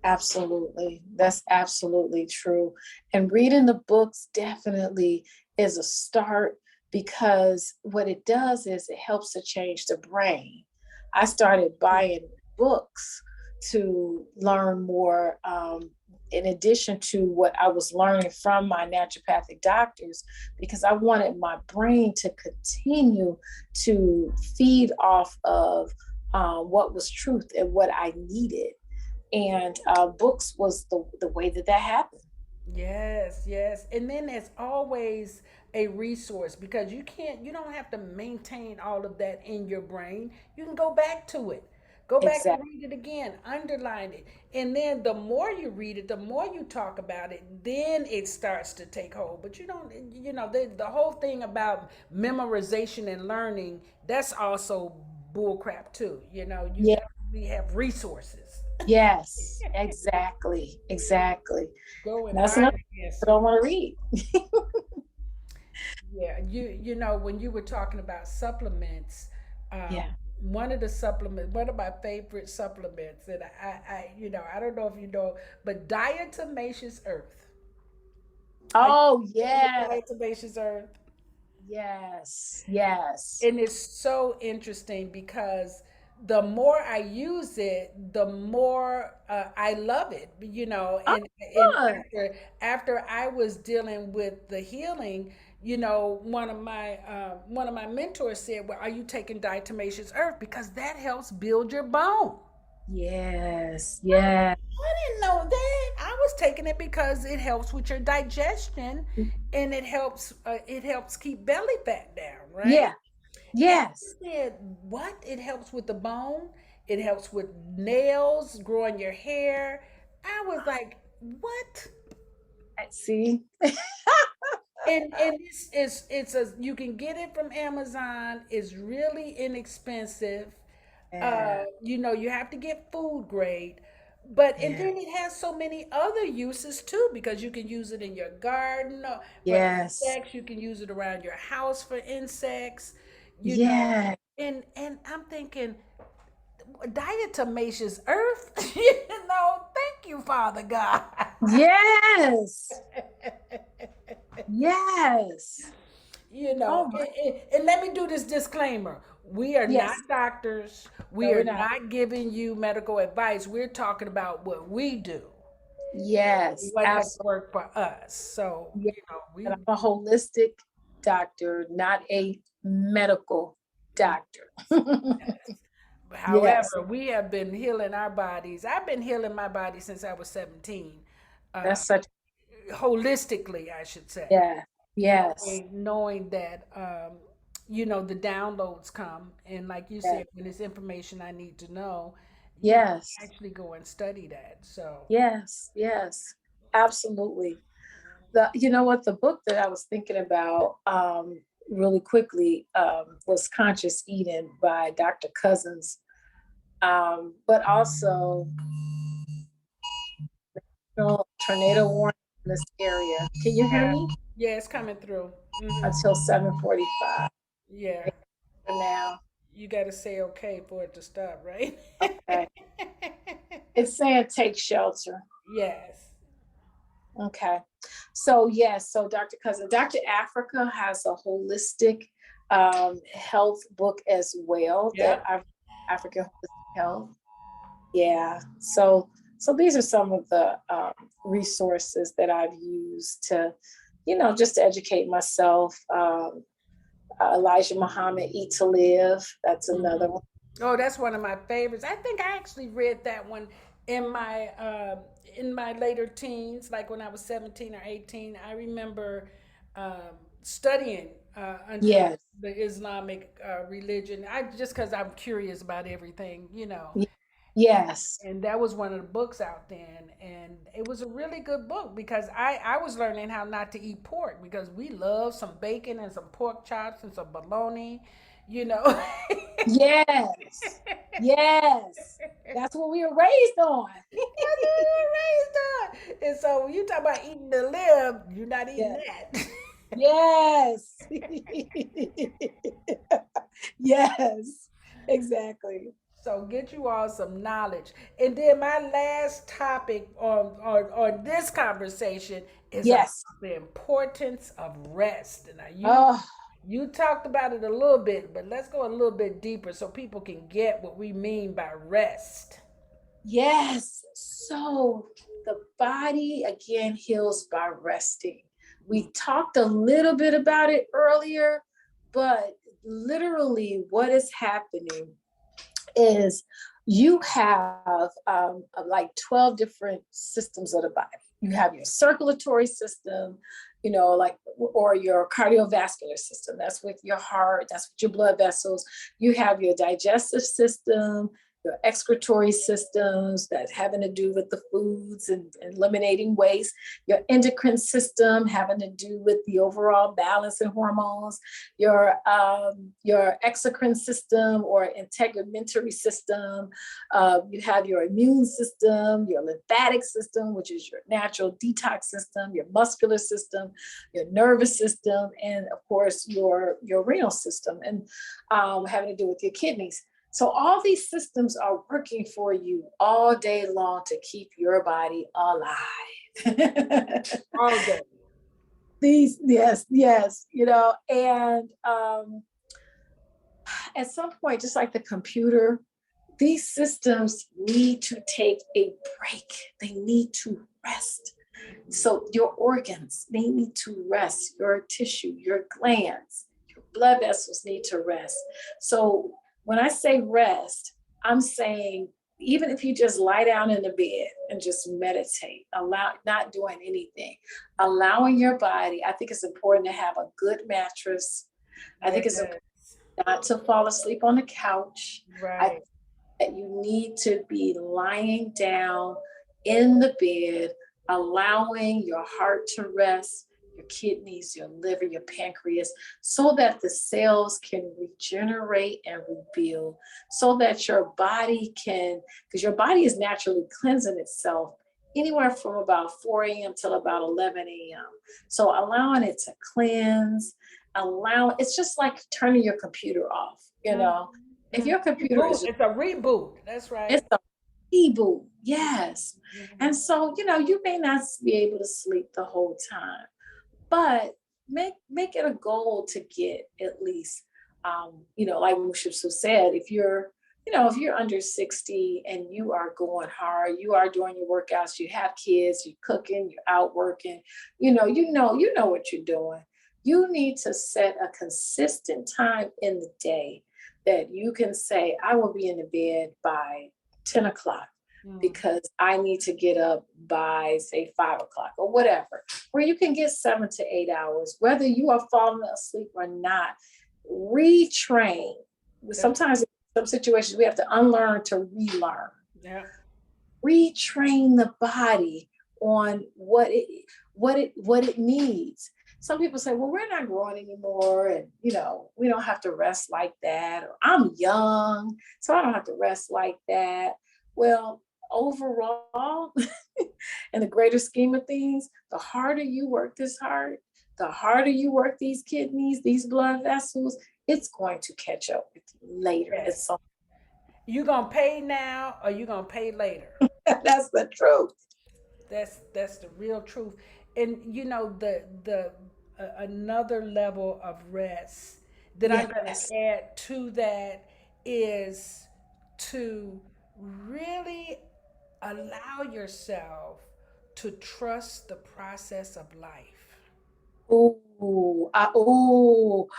absolutely. That's absolutely true. And reading the books definitely is a start, because what it does is it helps to change the brain. I started buying books to learn more, in addition to what I was learning from my naturopathic doctors, because I wanted my brain to continue to feed off of what was truth and what I needed. And books was the way that that happened. Yes, yes. And then there's always a resource, because you don't have to maintain all of that in your brain. You can go back to it. Go back and Exactly. read it again, underline it. And then the more you read it, the more you talk about it, then it starts to take hold. But you don't, the whole thing about memorization and learning, that's also bullcrap too. You Yeah. definitely have resources. Yes. Exactly. Exactly. Go And and that's find another the thing I answer. don't want to read. Yeah, when you were talking about supplements, um, Yeah. one of my favorite supplements, and I don't know if you know, but Diatomaceous Earth. Are you Oh familiar with yeah. Diatomaceous Earth? Yes. Yes. And it's so interesting because the more I use it, the more I love it. Oh, And good. after I was dealing with the healing, one of my mentors said, "Well, are you taking diatomaceous earth, because that helps build your bone?" Yes. I, Yeah. I didn't know that. I was taking it because it helps with your digestion, and it helps keep belly fat down, right? Yeah. And Yes. he said, "What? It helps with the bone. It helps with nails, growing your hair." I was like, "What?" See. And it's a you can get it from Amazon. It's really inexpensive. Yeah. You have to get food grade, but and Yeah. then it has so many other uses too, because you can use it in your garden for Yes. insects. You can use it around your house for insects. You know, Yeah. and I'm thinking, diatomaceous earth. Thank you, Father God. Yes. Yes. Oh my. And let me do this disclaimer. We are not Yes. doctors. No, We we're are not. not giving you medical advice. We're talking about what we do, Yes. what has Absolutely. worked for us. So, Yeah. we, And I'm a holistic doctor, not a medical doctor. Yes. however, we have been healing our bodies. I've been healing my body since I was 17, uh, That's such. holistically, I should say. Yeah. Yes. Knowing that the downloads come, and like you Yeah. said, when it's information I need to know, Yes. actually go and study that. So Yes. Yes. Absolutely. You know what, the book that I was thinking about, really quickly, was Conscious Eating by Dr. Cousins. But also, tornado warning in this area. Can you hear me? yeah, it's coming through. Until 7:45 Yeah, for now. you got to say okay for it to stop, right? Okay. It's saying take shelter. Yes. Okay. So yes, so Dr. Cousin, Dr. Africa has a holistic health book as well, that Yep. African Holistic Health. Yeah. So these are some of the resources that I've used to, just to educate myself. Elijah Muhammad, Eat to Live. That's another one. Oh, that's one of my favorites. I think I actually read that one in my uh, in my later teens, like when I was 17 or 18. I remember studying under Yes. the Islamic religion. I just because I'm curious about everything. Yes. And that was one of the books out then, and it was a really good book, because I was learning how not to eat pork, because we love some bacon and some pork chops and some bologna, you know. Yes. Yes. That's what we were raised on. That's what we were raised on. And so when you talk about eating the live, you're not eating Yeah. that. Yes. Yes, exactly. So get you all some knowledge. And then my last topic on this conversation is about Yes. the importance of rest. And now Oh, you talked about it a little bit, but let's go a little bit deeper so people can get what we mean by rest. yes. So the body again heals by resting. We talked a little bit about it earlier, but literally what is happening is you have like 12 different systems of the body. You have your circulatory system, like, or your cardiovascular system. That's with your heart, that's with your blood vessels. You have your digestive system, your excretory systems that's having to do with the foods and eliminating waste, your endocrine system having to do with the overall balance and hormones, your exocrine system or integumentary system. You have your immune system, your lymphatic system, which is your natural detox system, your muscular system, your nervous system, and of course your renal system, and having to do with your kidneys. So all these systems are working for you all day long to keep your body alive. All day. These, yes, yes, and at some point, just like the computer, these systems need to take a break. They need to rest. So your organs, they need to rest. Your tissue, your glands, your blood vessels need to rest. So when I say rest, I'm saying even if you just lie down in the bed and just meditate, not doing anything, allowing your body. I think it's important to have a good mattress. I think it's important not to fall asleep on the couch. I Right. think that you need to be lying down in the bed, allowing your heart to rest, your kidneys, your liver, your pancreas, so that the cells can regenerate and rebuild, so that your body can, because your body is naturally cleansing itself anywhere from about 4 a.m. till about 11 a.m. So allowing it to cleanse, it's just like turning your computer off, If your computer Reboot. is, It's a reboot. That's right. it's a reboot, yes. Mhm. And so, you may not be able to sleep the whole time, but make it a goal to get at least, like Shemsu said, if you're under 60 and you are going hard, you are doing your workouts, you have kids, you're cooking, you're out working, you know what you're doing. You need to set a consistent time in the day that you can say, I will be in the bed by 10 o'clock Mm. because I need to get up by, say, 5 o'clock or whatever, where you can get 7 to 8 hours, whether you are falling asleep or not. Retrain. Sometimes in some situations we have to unlearn to relearn. Yeah. Retrain the body on what it needs. Some people say, well, we're not growing anymore, and we don't have to rest like that, or I'm young, so I don't have to rest like that. Well, overall, in the greater scheme of things, the harder you work this heart, the harder you work these kidneys, these blood vessels, it's going to catch up with you later. Yes. You gonna pay now or you gonna pay later? That's the truth. That's the real truth. And the another level of rest that I'm going Yes, to add to that is to really allow yourself to trust the process of life. oh,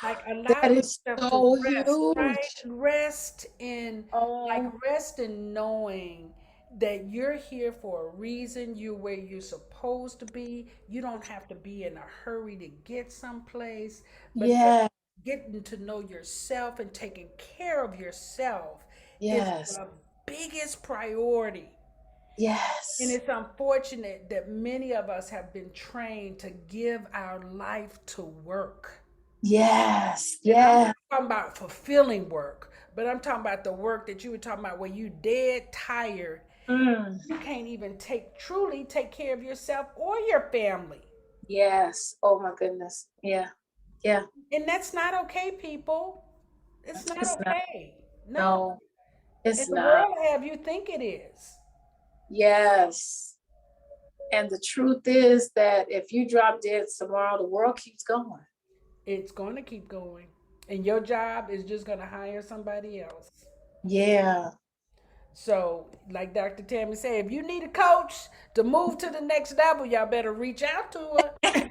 Like allow that is yourself to so rest, right? huge. Oh, Rest in knowing that you're here for a reason. You're where you're supposed to be. You don't have to be in a hurry to get someplace, but that yeah, getting to know yourself and taking care of yourself is yes, the biggest priority. And yes, it's unfortunate that many of us have been trained to give our life to work. yes, And I'm yeah. not talking about fulfilling work, but I'm talking about the work that you were talking about where you dead tired. Mm, You can't even truly take care of yourself or your family. Yes. Oh my goodness. Yeah. Yeah. And that's not okay, people. It's not It's not. okay. No. No, And it's the not. world will have you think it is. Yes. And the truth is that if you drop dead tomorrow, the world keeps going. It's going to keep going. And your job is just going to hire somebody else. Yeah. So, like Dr. Tammye said, if you need a coach to move to the next level, y'all better reach out to her.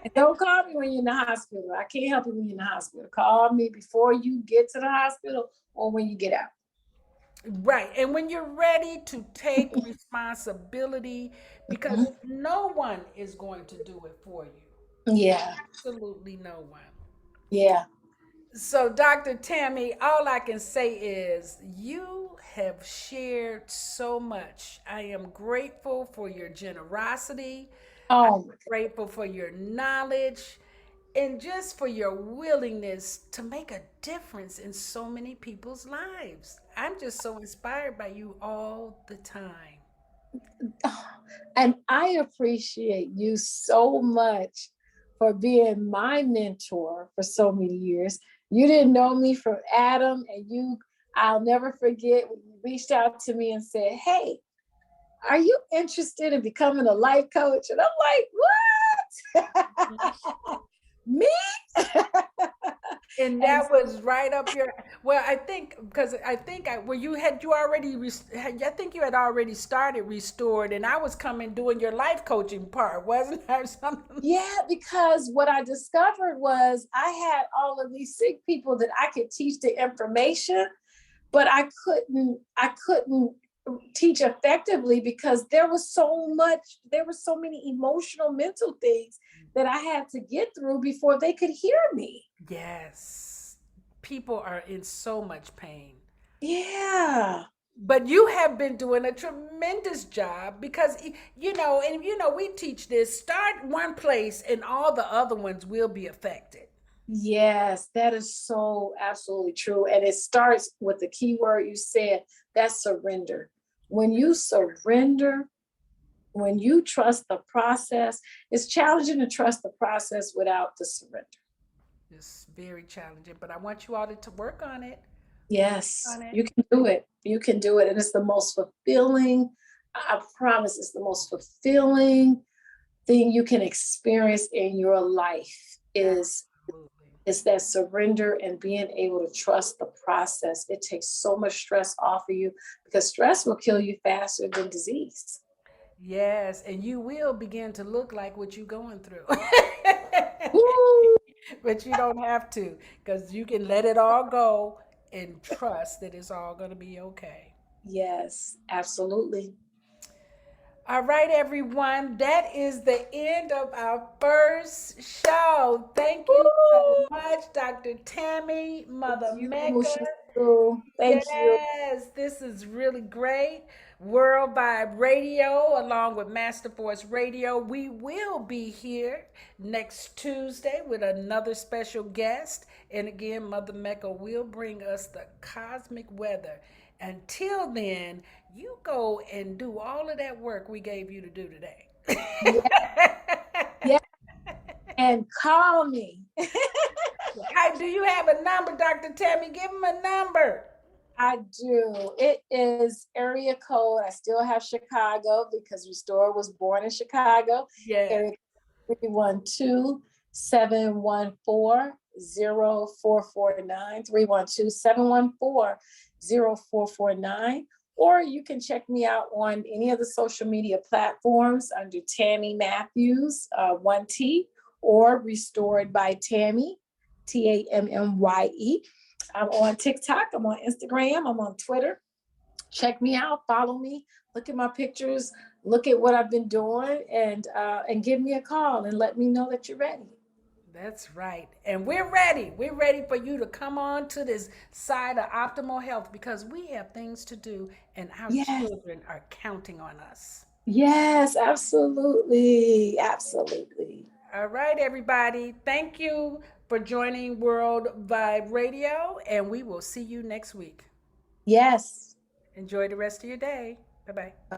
And don't call me when you're in the hospital. I can't help you when you're in the hospital. Call me before you get to the hospital or when you get out. Right. And when you're ready to take responsibility, because Mhm. no one is going to do it for you. Yeah. Absolutely no one. Yeah. So, Dr. Tammye, all I can say is you have shared so much. I am grateful for your generosity. I'm Oh my grateful for your knowledge and just for your willingness to make a difference in so many people's lives. I'm just so inspired by you all the time. God. And I appreciate you so much for being my mentor for so many years. You didn't know me from Adam, and I'll never forget when you reached out to me and said, "Hey, are you interested in becoming a life coach?" And I'm like, "What? Me?" And And that was right up your well. I think because I think well, you already I think you had already started restored, and I was coming doing your life coaching part, wasn't I? Something. yeah, because what I discovered was I had all of these sick people that I could teach the information, but I couldn't teach effectively because there were so many emotional mental things that I had to get through before they could hear me. Yes, people are in so much pain. Yeah. But you have been doing a tremendous job because we teach this. Start one place, and all the other ones will be affected. Yes, that is so absolutely true. And it starts with the key word you said, that's surrender. When you surrender, when you trust the process, it's challenging to trust the process without the surrender. It's very challenging, but I want you all to work on it. Yes, On it. you can do it. You can do it. And it's the most fulfilling, I promise, it's the most fulfilling thing you can experience in your life Absolutely. is that surrender and being able to trust the process. It takes so much stress off of you because stress will kill you faster than disease. Yes, and you will begin to look like what you're going through. Woo! But you don't have to because you can let it all go and trust that it's all going to be okay. Yes, absolutely. All right, everyone. That is the end of our first show. Thank you so Woo! much, Dr. Tammye, Thank Mother you, Mecca. Mushu. Thank you. Yes, this is really great. World Vibe Radio, along with Master Force Radio. We will be here next Tuesday with another special guest. And again, Mother Mecca will bring us the cosmic weather. Until then, you go and do all of that work we gave you to do today. Yeah, yeah. And call me. Hi, do you have a number, Dr. Tammye? Give him a number. I do. It is area code. I still have Chicago because Restore was born in Chicago. Yes. Area 312-714-0449, 312-714-0449. Or you can check me out on any of the social media platforms under Tammye Mathews, 1T, or Restored by Tammye, Tammye. I'm on TikTok, I'm on Instagram, I'm on Twitter. Check me out, follow me, look at my pictures, look at what I've been doing, and give me a call and let me know that you're ready. That's right. And we're ready. We're ready for you to come on to this side of optimal health because we have things to do and our Yes, children are counting on us. yes, absolutely, absolutely. All right, everybody. Thank you for joining World Vibe Radio, and we will see you next week. Yes. Enjoy the rest of your day. Bye bye.